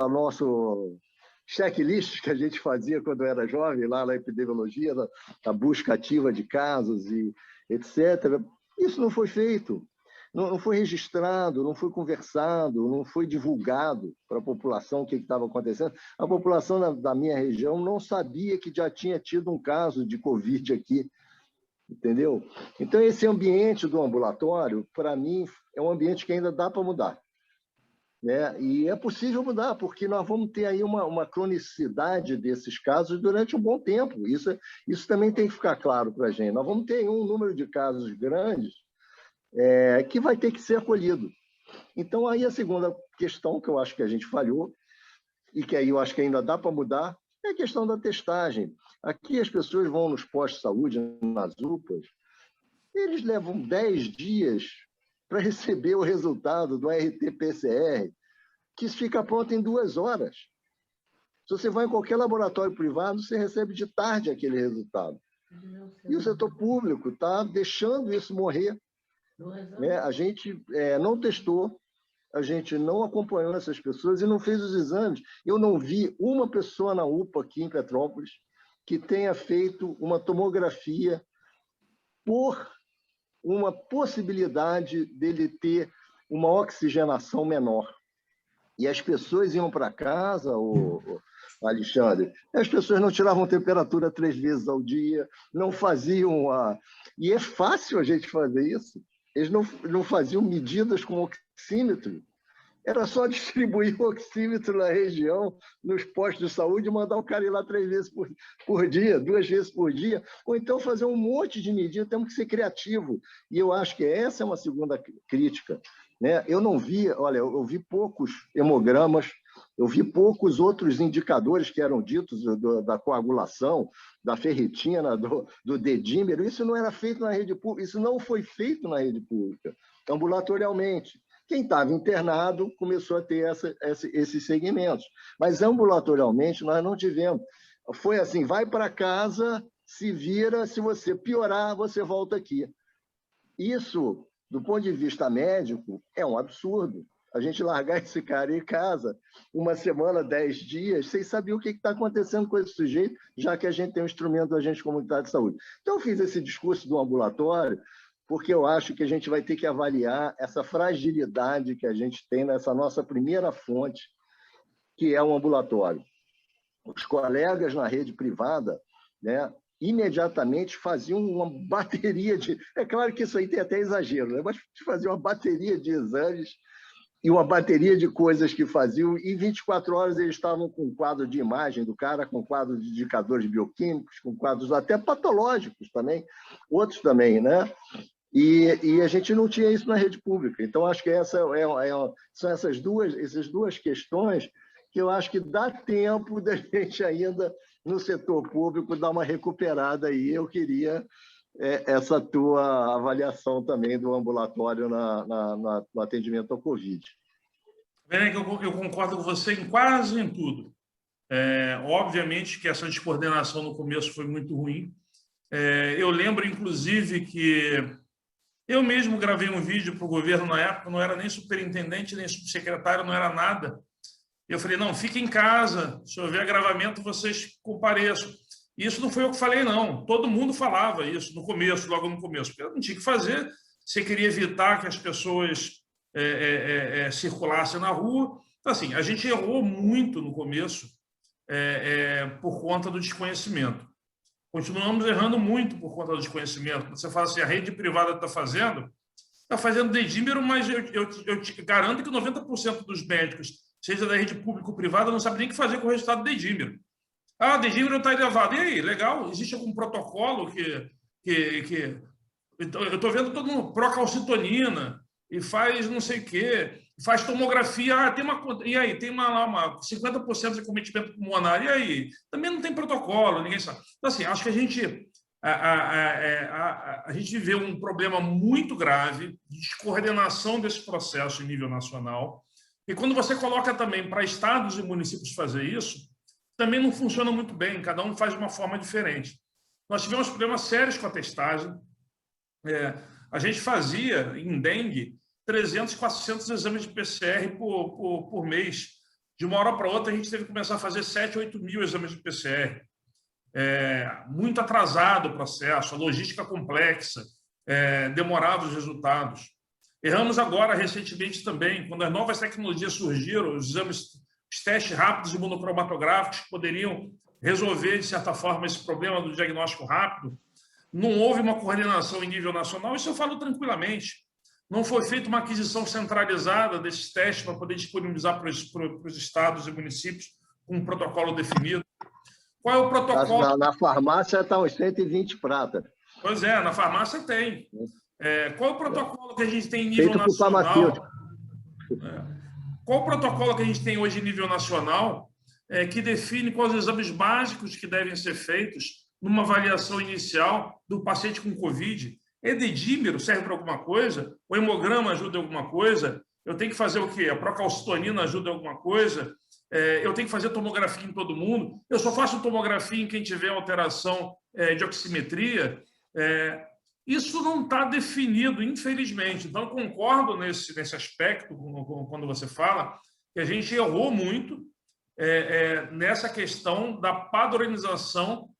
S12: nosso checklist que a gente fazia quando era jovem, lá na epidemiologia, a busca ativa de casos e etc. Isso não foi feito. Não foi registrado, não foi conversado, não foi divulgado para a população o que estava acontecendo. A população da minha região não sabia que já tinha tido um caso de Covid aqui, entendeu? Então, esse ambiente do ambulatório, para mim, é um ambiente que ainda dá para mudar, né? E é possível mudar, porque nós vamos ter aí uma cronicidade desses casos durante um bom tempo. Isso também tem que ficar claro para a gente. Nós vamos ter um número de casos grandes que vai ter que ser acolhido. Então, aí a segunda questão que eu acho que a gente falhou, e que aí eu acho que ainda dá para mudar, é a questão da testagem. Aqui as pessoas vão nos postos de saúde, nas UPAs, eles levam 10 dias para receber o resultado do RT-PCR, que fica pronto em 2 horas. Se você vai em qualquer laboratório privado, você recebe de tarde aquele resultado. E o setor público está deixando isso morrer. A gente não testou, a gente não acompanhou essas pessoas e não fez os exames. Eu não vi uma pessoa na UPA aqui em Petrópolis que tenha feito uma tomografia por uma possibilidade dele ter uma oxigenação menor. E as pessoas iam para casa, Alexandre, as pessoas não tiravam temperatura 3 vezes ao dia, não faziam E é fácil a gente fazer isso. Eles não faziam medidas com oxímetro. Era só distribuir o oxímetro na região, nos postos de saúde, e mandar o cara ir lá 3 vezes por dia, 2 vezes por dia, ou então fazer um monte de medidas. Temos que ser criativos. E eu acho que essa é uma segunda crítica, né? Eu não vi, olha, eu vi poucos hemogramas, eu vi poucos outros indicadores que eram ditos da coagulação, da ferritina, do dedímero. Isso não era feito na rede pública, isso não foi feito na rede pública, ambulatorialmente. Quem estava internado começou a ter esses segmentos. Mas ambulatorialmente nós não tivemos. Foi assim, vai para casa, se vira, se você piorar, você volta aqui. Isso, do ponto de vista médico, é um absurdo. A gente largar esse cara em casa 1 semana, 10 dias, sem saber o que está acontecendo com esse sujeito, já que a gente tem um instrumento do agente comunitário de saúde. Então, eu fiz esse discurso do ambulatório, porque eu acho que a gente vai ter que avaliar essa fragilidade que a gente tem nessa nossa primeira fonte, que é o ambulatório. Os colegas na rede privada, né, imediatamente faziam uma bateria de... É claro que isso aí tem até exagero, né? Mas faziam uma bateria de exames e uma bateria de coisas que faziam, e em 24 horas eles estavam com um quadro de imagem do cara, com quadro de indicadores bioquímicos, com quadros até patológicos também, outros também, né? E a gente não tinha isso na rede pública. Então, acho que são essas duas questões que eu acho que dá tempo da gente ainda no setor público dar uma recuperada aí. Eu queria essa tua avaliação também do ambulatório no atendimento ao Covid.
S6: Eu concordo com você quase em tudo. Obviamente que essa descoordenação no começo foi muito ruim. Eu lembro, inclusive, que eu mesmo gravei um vídeo para o governo na época, não era nem superintendente, nem subsecretário, não era nada. Eu falei, não, fique em casa, se houver agravamento, vocês compareçam. Isso não foi eu que falei, não. Todo mundo falava isso no começo, logo no começo. Porque não tinha que fazer. Você queria evitar que as pessoas circulassem na rua. Então, assim, a gente errou muito no começo por conta do desconhecimento. Continuamos errando muito por conta do desconhecimento. Você fala assim, a rede privada está fazendo dedímero, mas eu te garanto que 90% dos médicos, seja da rede pública ou privada, não sabe nem o que fazer com o resultado do dedímero. Ah, dedímero está elevado. E aí, legal? Existe algum protocolo que eu estou vendo todo mundo procalcitonina e faz não sei o quê, faz tomografia. Tem e aí, tem uma 50% de acometimento pulmonar. E aí? Também não tem protocolo, ninguém sabe. Então, assim, acho que a gente viveu um problema muito grave de descoordenação desse processo em nível nacional. E quando você coloca também para estados e municípios fazer isso, também não funciona muito bem, cada um faz de uma forma diferente. Nós tivemos problemas sérios com a testagem. A gente fazia, em dengue, 300, 400 exames de PCR por mês. De uma hora para outra, a gente teve que começar a fazer 7, 8 mil exames de PCR. Muito atrasado o processo, a logística complexa, demorava os resultados. Erramos agora, recentemente também, quando as novas tecnologias surgiram, os testes rápidos e monocromatográficos que poderiam resolver, de certa forma, esse problema do diagnóstico rápido. Não houve uma coordenação em nível nacional, isso eu falo tranquilamente. Não foi feita uma aquisição centralizada desses testes para poder disponibilizar para os estados e municípios com um protocolo definido. Qual é o protocolo?
S12: Na farmácia está uns 120 prata.
S6: Pois na farmácia tem. Qual é o protocolo que a gente tem em nível nacional? Qual o protocolo que a gente tem hoje em nível nacional que define quais os exames básicos que devem ser feitos numa avaliação inicial do paciente com Covid? Dedímero serve para alguma coisa? O hemograma ajuda em alguma coisa? Eu tenho que fazer o quê? A procalcitonina ajuda em alguma coisa? Eu tenho que fazer tomografia em todo mundo? Eu só faço tomografia em quem tiver alteração de oximetria? Isso não está definido, infelizmente. Então, eu concordo nesse aspecto, quando você fala, que a gente errou muito nessa questão da padronização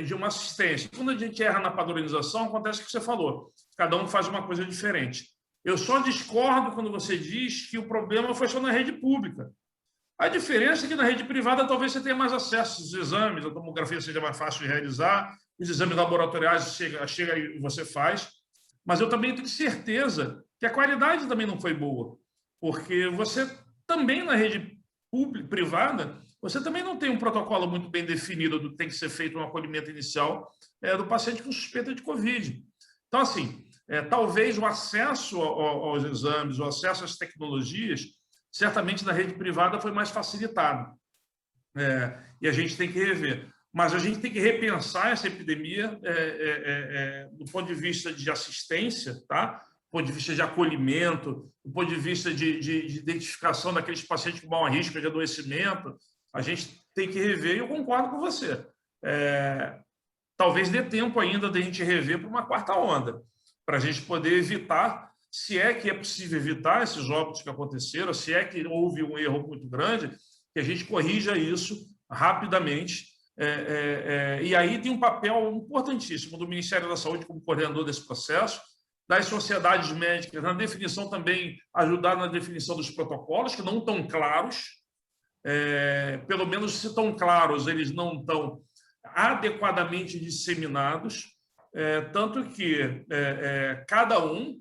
S6: de uma assistência. Quando a gente erra na padronização, acontece o que você falou. Cada um faz uma coisa diferente. Eu só discordo quando você diz que o problema foi só na rede pública. A diferença é que na rede privada talvez você tenha mais acesso aos exames, a tomografia seja mais fácil de realizar, os exames laboratoriais chega e você faz, mas eu também tenho certeza que a qualidade também não foi boa, porque você também na rede privada, você também não tem um protocolo muito bem definido do que tem que ser feito um acolhimento inicial do paciente com suspeita de Covid. Então, assim, talvez o acesso aos exames, o acesso às tecnologias, certamente na rede privada foi mais facilitado. E a gente tem que rever. Mas a gente tem que repensar essa epidemia do ponto de vista de assistência, tá? Do ponto de vista de acolhimento, do ponto de vista de identificação daqueles pacientes com maior risco de adoecimento. A gente tem que rever, e eu concordo com você. Talvez dê tempo ainda de a gente rever para uma quarta onda, para a gente poder evitar, se é que é possível evitar esses óbitos que aconteceram, se é que houve um erro muito grande, que a gente corrija isso rapidamente. E aí tem um papel importantíssimo do Ministério da Saúde como coordenador desse processo, das sociedades médicas, na definição também, ajudar na definição dos protocolos, que não estão claros, pelo menos se estão claros, eles não estão adequadamente disseminados, tanto que cada um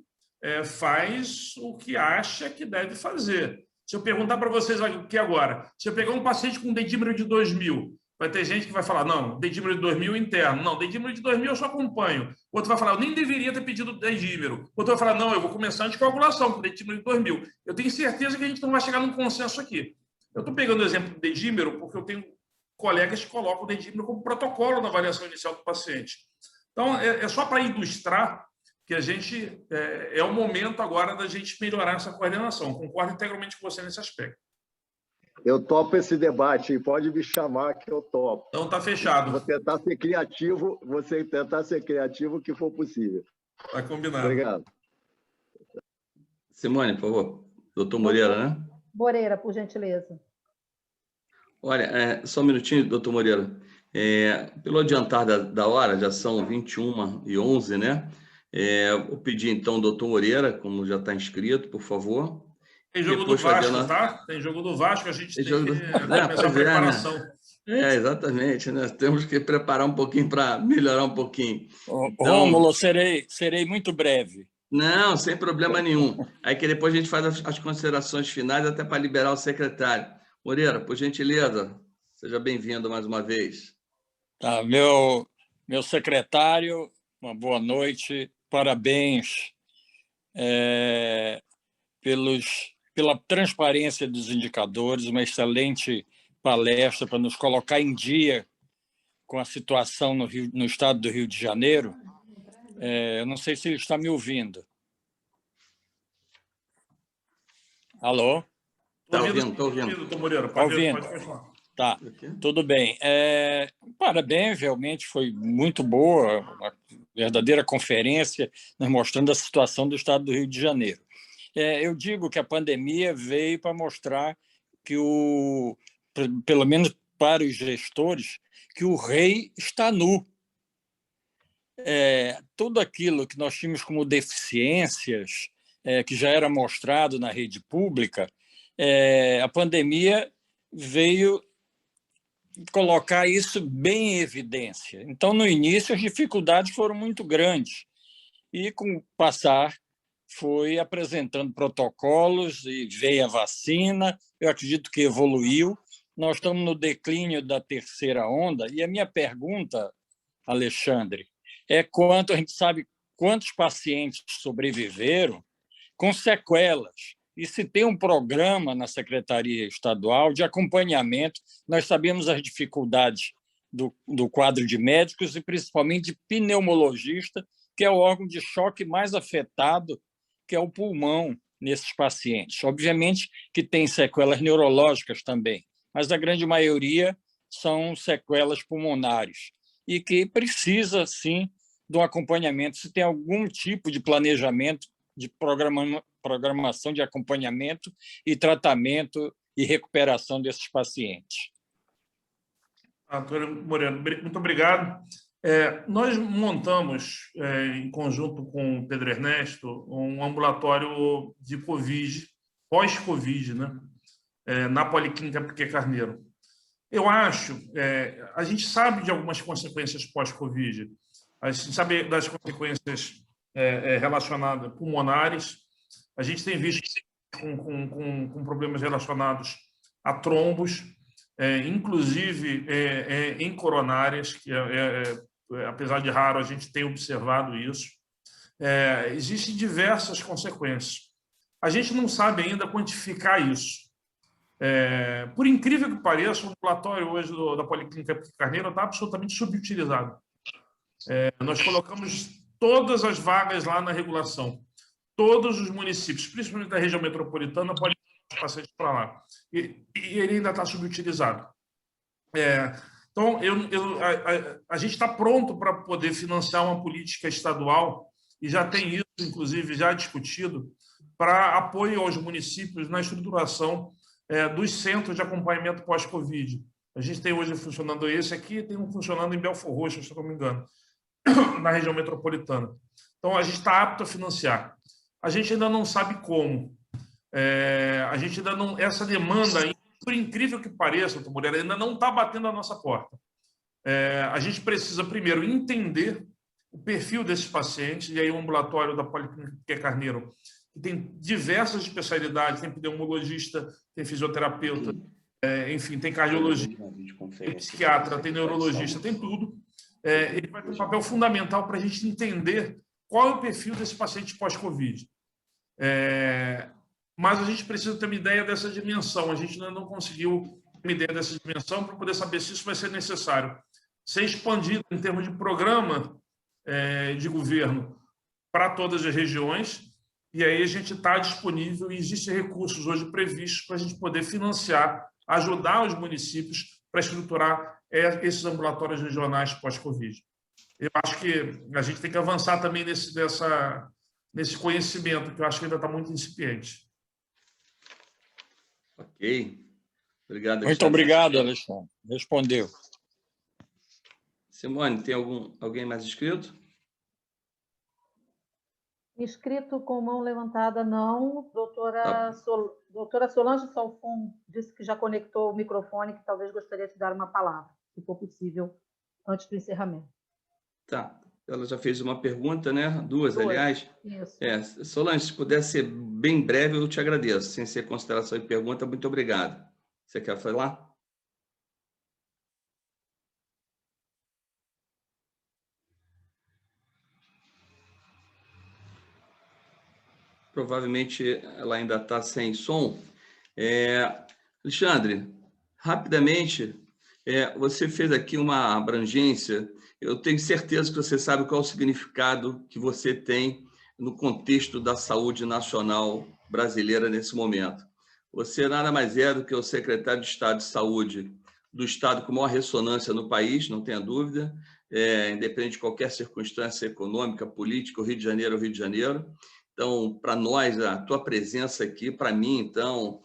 S6: faz o que acha que deve fazer. Se eu perguntar para vocês aqui agora, se eu pegar um paciente com dedímero de 2000, vai ter gente que vai falar, não, dedímero de 2000 interno. Não, dedímero de 2000 eu só acompanho. Outro vai falar, eu nem deveria ter pedido dedímero. Outro vai falar, não, eu vou começar a anticoagulação com dedímero de 2000. Eu tenho certeza que a gente não vai chegar num consenso aqui. Eu estou pegando o exemplo do dedímero porque eu tenho colegas colocam o dedímero como protocolo na avaliação inicial do paciente. Então, é só para ilustrar que a gente é o momento agora da gente melhorar essa coordenação. Concordo integralmente com você nesse aspecto.
S12: Eu topo esse debate, pode me chamar que eu topo.
S6: Então está fechado.
S12: Vou tentar ser criativo, o que for possível.
S6: Está combinado.
S12: Obrigado.
S1: Simone, por favor. Doutor Moreira, né?
S7: Moreira, por gentileza.
S1: Olha, só um minutinho, doutor Moreira. Pelo adiantar da hora, já são 21h11, né? Vou pedir, então, ao doutor Moreira, como já está inscrito, por favor.
S6: Tem jogo do Vasco, tá? Tem jogo do Vasco, a gente tem que começar a preparação.
S1: Né? Exatamente, né? Temos que preparar um pouquinho para melhorar um pouquinho.
S13: Então, Rômulo, serei muito breve.
S1: Não, sem problema nenhum. Aí que depois a gente faz as considerações finais, até para liberar o secretário. Moreira, por gentileza, seja bem-vindo mais uma vez.
S13: Tá, meu secretário, uma boa noite, parabéns pela transparência dos indicadores, uma excelente palestra para nos colocar em dia com a situação no estado do Rio de Janeiro. Eu não sei se ele está me ouvindo. Alô?
S1: Está ouvindo, estou ouvindo.
S13: Está ouvindo? Tá, tudo bem. Parabéns, realmente foi muito boa, uma verdadeira conferência, nos mostrando a situação do estado do Rio de Janeiro. Eu digo que a pandemia veio para mostrar que, pelo menos para os gestores, que o rei está nu. Tudo aquilo que nós tínhamos como deficiências, que já era mostrado na rede pública, a pandemia veio colocar isso bem em evidência. Então, no início, as dificuldades foram muito grandes. E, com o passar, foi apresentando protocolos e veio a vacina. Eu acredito que evoluiu. Nós estamos no declínio da terceira onda. E a minha pergunta, Alexandre, a gente sabe quantos pacientes sobreviveram com sequelas. E se tem um programa na Secretaria Estadual de acompanhamento, nós sabemos as dificuldades do quadro de médicos e principalmente de pneumologista, que é o órgão de choque mais afetado, que é o pulmão nesses pacientes. Obviamente que tem sequelas neurológicas também, mas a grande maioria são sequelas pulmonares e que precisa, sim, de um acompanhamento. Se tem algum tipo de planejamento, de programação de acompanhamento e tratamento e recuperação desses pacientes.
S6: Doutor Moreno, muito obrigado. Nós montamos, em conjunto com o Pedro Ernesto, um ambulatório de Covid, pós-Covid, né? Na Policlínica Piquet Carneiro. Eu acho, a gente sabe de algumas consequências pós-Covid, a gente sabe das consequências relacionadas pulmonares, a gente tem visto com problemas relacionados a trombos, inclusive em coronárias, que apesar de raro, a gente tem observado isso. Existem diversas consequências. A gente não sabe ainda quantificar isso. Por incrível que pareça, o ambulatório hoje da Policlínica Piquet Carneiro está absolutamente subutilizado. Nós colocamos todas as vagas lá na regulação. Todos os municípios, principalmente da região metropolitana, podem ir os pacientes para lá. E ele ainda está subutilizado. Então, a gente está pronto para poder financiar uma política estadual, e já tem isso, inclusive, já discutido, para apoio aos municípios na estruturação dos centros de acompanhamento pós-Covid. A gente tem hoje funcionando esse aqui, tem um funcionando em Belfor Roxo, se não me engano, na região metropolitana. Então, a gente está apto a financiar. A gente ainda não sabe como. A gente ainda não... Essa demanda, por incrível que pareça, doutor Moreira, ainda não está batendo a nossa porta. A gente precisa, primeiro, entender o perfil desses pacientes, e aí o ambulatório da Policlínica Piquet Carneiro, que tem diversas especialidades, tem pneumologista, tem fisioterapeuta, enfim, tem cardiologista, tem psiquiatra, tem neurologista, tem tudo. Ele vai ter um papel fundamental para a gente entender qual é o perfil desse paciente pós-Covid. Mas a gente precisa ter uma ideia dessa dimensão. A gente ainda não conseguiu uma ideia dessa dimensão para poder saber se isso vai ser necessário ser expandido em termos de programa de governo para todas as regiões, e aí a gente está disponível e existem recursos hoje previstos para a gente poder financiar, ajudar os municípios para estruturar esses ambulatórios regionais pós-Covid. Eu acho que a gente tem que avançar também nesse conhecimento, que eu acho que ainda está muito incipiente.
S1: Ok. Obrigado, Alexandre.
S13: Muito obrigado, Alexandre. Respondeu.
S1: Simone, tem alguém mais inscrito?
S7: Inscrito com mão levantada, não. Doutora Solange Salfon disse que já conectou o microfone, que talvez gostaria de dar uma palavra, se for possível, antes do encerramento.
S1: Tá. Ela já fez uma pergunta, né? Duas, aliás.
S7: Isso.
S1: Solange, se puder ser bem breve, eu te agradeço. Sem ser consideração e pergunta, muito obrigado. Você quer falar? Provavelmente ela ainda está sem som. Alexandre, rapidamente, você fez aqui uma abrangência. Eu tenho certeza que você sabe qual é o significado que você tem no contexto da saúde nacional brasileira nesse momento. Você nada mais é do que o secretário de Estado de Saúde do Estado com maior ressonância no país, não tenha dúvida, independente de qualquer circunstância econômica, política, o Rio de Janeiro é o Rio de Janeiro. Então, para nós, a tua presença aqui, para mim, então,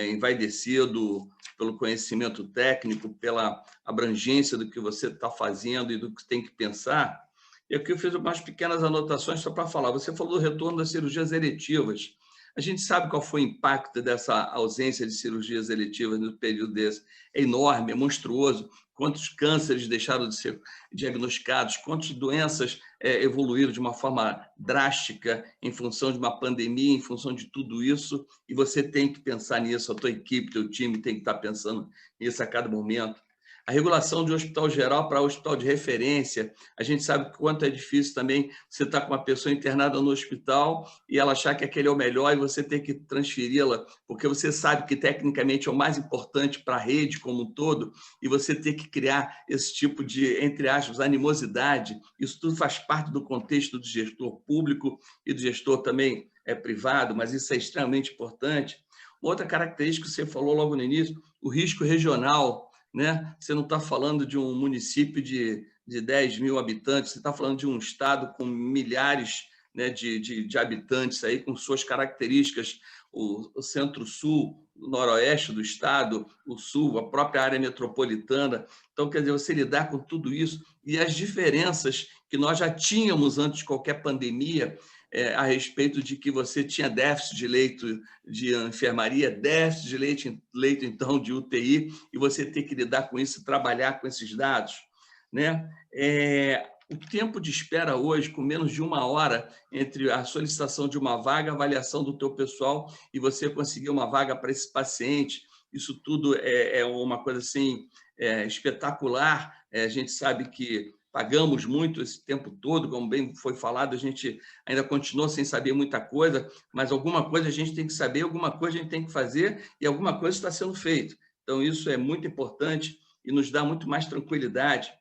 S1: envaidecido pelo conhecimento técnico, pela abrangência do que você está fazendo e do que tem que pensar. E aqui eu fiz umas pequenas anotações só para falar. Você falou do retorno das cirurgias eletivas. A gente sabe qual foi o impacto dessa ausência de cirurgias eletivas no período desse. É enorme, é monstruoso. Quantos cânceres deixaram de ser diagnosticados, quantas doenças evoluíram de uma forma drástica em função de uma pandemia, em função de tudo isso, e você tem que pensar nisso, a tua equipe, teu time tem que estar pensando nisso a cada momento. A regulação de um hospital geral para hospital de referência, a gente sabe quanto é difícil também você estar com uma pessoa internada no hospital e ela achar que aquele é o melhor e você ter que transferi-la, porque você sabe que tecnicamente é o mais importante para a rede como um todo, e você ter que criar esse tipo de, entre aspas, animosidade. Isso tudo faz parte do contexto do gestor público e do gestor também privado, mas isso é extremamente importante. Uma outra característica que você falou logo no início, o risco regional, né? Você não está falando de um município de 10 mil habitantes, você está falando de um estado com milhares, né, de habitantes, aí, com suas características, o centro-sul, o noroeste do estado, o sul, a própria área metropolitana. Então, quer dizer, você lidar com tudo isso e as diferenças que nós já tínhamos antes de qualquer pandemia, a respeito de que você tinha déficit de leito de enfermaria, déficit de leito então, de UTI, e você ter que lidar com isso e trabalhar com esses dados, né? O tempo de espera hoje, com menos de 1 hora, entre a solicitação de uma vaga, a avaliação do teu pessoal, e você conseguir uma vaga para esse paciente, isso tudo é uma coisa assim, espetacular. A gente sabe que pagamos muito esse tempo todo, como bem foi falado, a gente ainda continua sem saber muita coisa, mas alguma coisa a gente tem que saber, alguma coisa a gente tem que fazer e alguma coisa está sendo feita. Então, isso é muito importante e nos dá muito mais tranquilidade.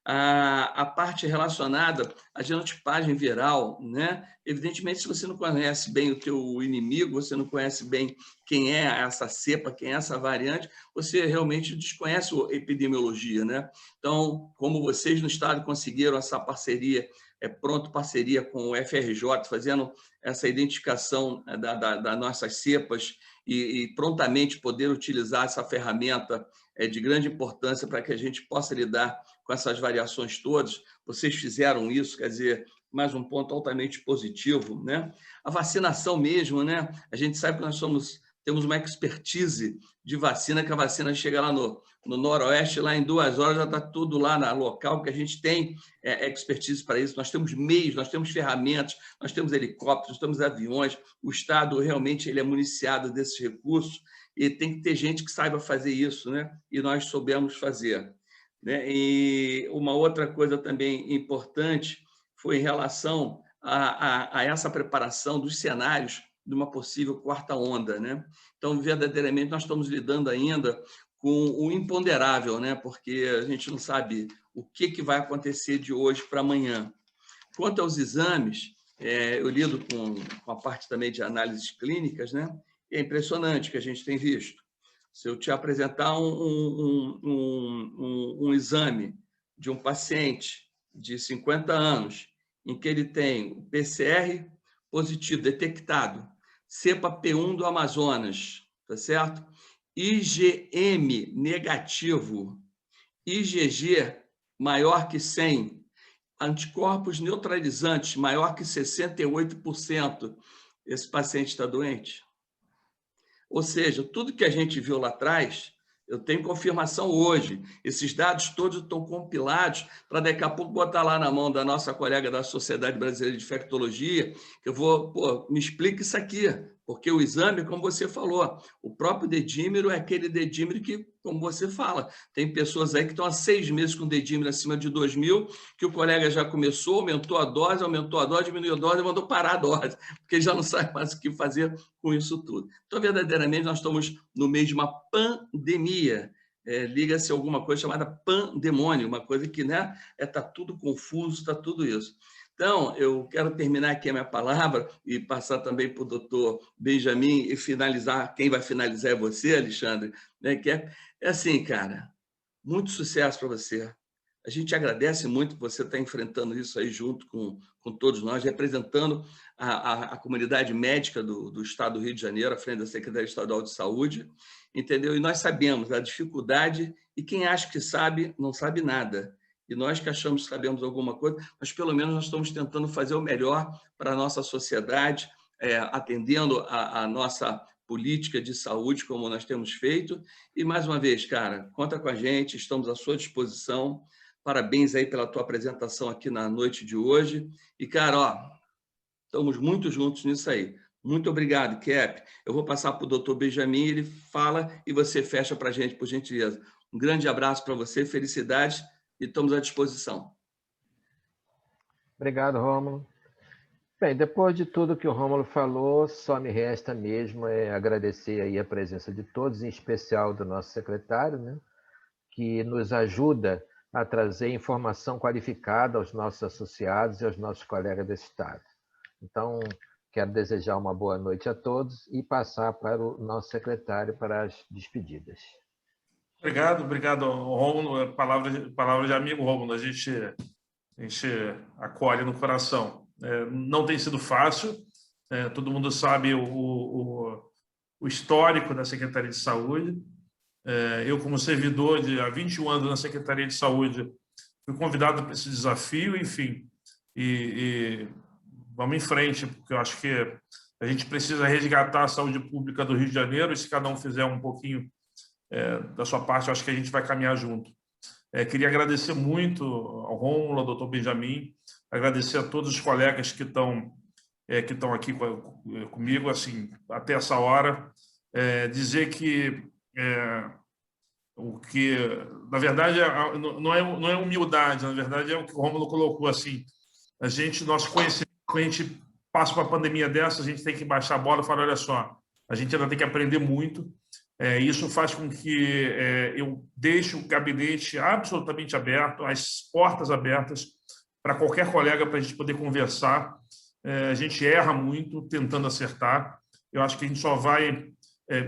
S1: A parte relacionada à genotipagem viral, né? Evidentemente, se você não conhece bem o teu inimigo, você não conhece bem quem é essa cepa, quem é essa variante, você realmente desconhece a epidemiologia, né? Então, como vocês no estado conseguiram essa parceria, pronto parceria com o FRJ, fazendo essa identificação das nossas cepas e prontamente poder utilizar essa ferramenta de grande importância para que a gente possa lidar com essas variações todas. Vocês fizeram isso, quer dizer, mais um ponto altamente positivo, né? A vacinação mesmo, né? A gente sabe que nós temos uma expertise de vacina, que a vacina chega lá no noroeste, lá em 2 horas já está tudo lá no local, que a gente tem expertise para isso. Nós temos meios, nós temos ferramentas, nós temos helicópteros, nós temos aviões. O Estado realmente ele é municiado desses recursos e tem que ter gente que saiba fazer isso, né? E nós soubemos fazer, né? E uma outra coisa também importante foi em relação a essa preparação dos cenários de uma possível 4ª onda, né? Então, verdadeiramente, nós estamos lidando ainda com o imponderável, né? Porque a gente não sabe o que vai acontecer de hoje para amanhã. Quanto aos exames, eu lido com a parte também de análises clínicas, né? É impressionante o que a gente tem visto. Se eu te apresentar um exame de um paciente de 50 anos, em que ele tem o PCR positivo detectado, cepa P1 do Amazonas, tá certo? IgM negativo, IgG maior que 100, anticorpos neutralizantes maior que 68%, esse paciente está doente. Ou seja, tudo que a gente viu lá atrás, eu tenho confirmação hoje. Esses dados todos estão compilados para daqui a pouco botar lá na mão da nossa colega da Sociedade Brasileira de Infectologia, que eu vou, me explica isso aqui, porque o exame, como você falou, o próprio dedímero é aquele dedímero que, como você fala, tem pessoas aí que estão há 6 meses com dedímero acima de 2.000, que o colega já começou, aumentou a dose, diminuiu a dose, mandou parar a dose, porque já não sabe mais o que fazer com isso tudo. Então, verdadeiramente, nós estamos no meio de uma pandemia. Liga-se a alguma coisa chamada pandemônio, uma coisa que, né, está tudo confuso, está tudo isso. Então, eu quero terminar aqui a minha palavra e passar também para o doutor Benjamin e finalizar. Quem vai finalizar é você, Alexandre, né? Que é assim, cara, muito sucesso para você. A gente agradece muito que você está enfrentando isso aí junto com todos nós, representando a comunidade médica do Estado do Rio de Janeiro, à frente da Secretaria Estadual de Saúde, entendeu? E nós sabemos a dificuldade, e quem acha que sabe, não sabe nada. E nós que achamos que sabemos alguma coisa, mas pelo menos nós estamos tentando fazer o melhor para a nossa sociedade, atendendo a nossa política de saúde, como nós temos feito. E, mais uma vez, cara, conta com a gente, estamos à sua disposição. Parabéns aí pela tua apresentação aqui na noite de hoje. E, cara, estamos muito juntos nisso aí. Muito obrigado, Cap. Eu vou passar para o doutor Benjamin, ele fala e você fecha para a gente, por gentileza. Um grande abraço para você, felicidades, e estamos à disposição.
S2: Obrigado, Rômulo. Bem, depois de tudo que o Rômulo falou, só me resta mesmo agradecer aí a presença de todos, em especial do nosso secretário, né, que nos ajuda a trazer informação qualificada aos nossos associados e aos nossos colegas desse Estado. Então, quero desejar uma boa noite a todos e passar para o nosso secretário para as despedidas.
S6: Obrigado, Rômulo. Palavra de amigo, Rômulo. A gente acolhe no coração. Não tem sido fácil. Todo mundo sabe o histórico da Secretaria de Saúde. Eu, como servidor há 21 anos na Secretaria de Saúde, fui convidado para esse desafio, enfim. E vamos em frente, porque eu acho que a gente precisa resgatar a saúde pública do Rio de Janeiro, e se cada um fizer um pouquinho da sua parte, eu acho que a gente vai caminhar junto. Queria agradecer muito ao Rômulo, ao doutor Benjamin, agradecer a todos os colegas que estão aqui comigo, assim, até essa hora, dizer que o que, na verdade, não é humildade, na verdade é o que o Rômulo colocou, assim, nosso conhecimento, quando a gente passa uma pandemia dessa, a gente tem que baixar a bola e falar, olha só, a gente ainda tem que aprender muito. Isso faz com que eu deixe o gabinete absolutamente aberto, as portas abertas para qualquer colega, para a gente poder conversar. A gente erra muito tentando acertar. Eu acho que a gente só vai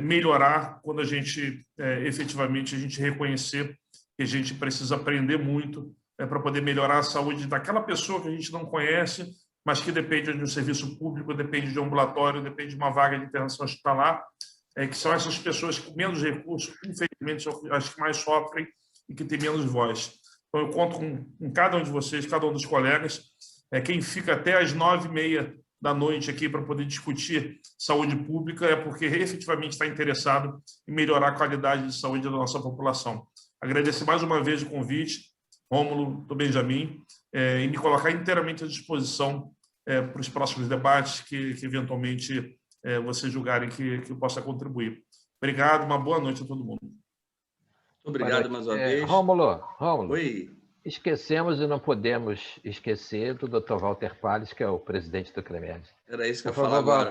S6: melhorar quando a gente efetivamente reconhecer que a gente precisa aprender muito para poder melhorar a saúde daquela pessoa que a gente não conhece, mas que depende de um serviço público, depende de um ambulatório, depende de uma vaga de internação hospitalar, que são essas pessoas com menos recursos, infelizmente, são as que mais sofrem e que têm menos voz. Então, eu conto com cada um de vocês, cada um dos colegas, quem fica até às 9h30 da noite aqui para poder discutir saúde pública é porque efetivamente está interessado em melhorar a qualidade de saúde da nossa população. Agradecer mais uma vez o convite, Rômulo, do Benjamin, e me colocar inteiramente à disposição para os próximos debates que eventualmente vocês julgarem que eu possa contribuir. Obrigado, uma boa noite a todo mundo.
S1: Obrigado mais uma vez.
S2: Rômulo,
S1: Oi.
S2: Esquecemos e não podemos esquecer do Dr. Walter Palles, que é o presidente do CREMERG.
S1: Era isso que eu ia falar agora.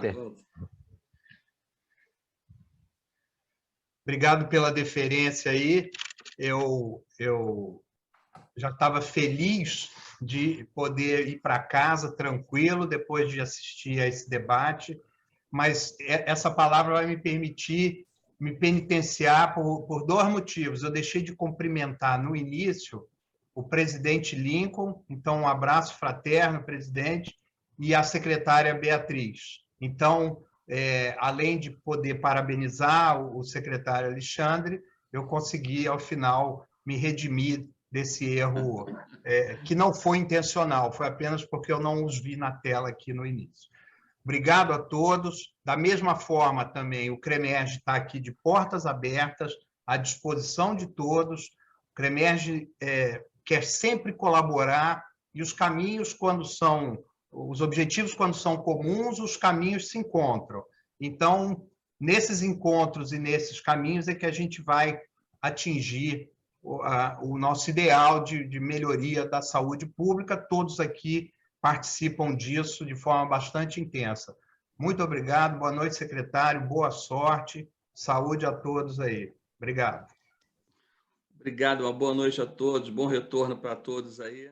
S3: Obrigado pela deferência aí. Eu já estava feliz de poder ir para casa tranquilo depois de assistir a esse debate, mas essa palavra vai me permitir me penitenciar por dois motivos. Eu deixei de cumprimentar no início o presidente Lincoln, então um abraço fraterno, presidente, e a secretária Beatriz. Então, além de poder parabenizar o secretário Alexandre, eu consegui, ao final, me redimir desse erro, que não foi intencional, foi apenas porque eu não os vi na tela aqui no início. Obrigado a todos. Da mesma forma, também, o CREMERGE está aqui de portas abertas, à disposição de todos. O CREMERGE quer sempre colaborar, e os caminhos, os objetivos, quando são comuns, os caminhos se encontram. Então, nesses encontros e nesses caminhos é que a gente vai atingir o nosso ideal de melhoria da saúde pública. Todos aqui participam disso de forma bastante intensa. Muito obrigado, boa noite, secretário, boa sorte, saúde a todos aí. Obrigado.
S1: Obrigado, uma boa noite a todos, bom retorno para todos aí.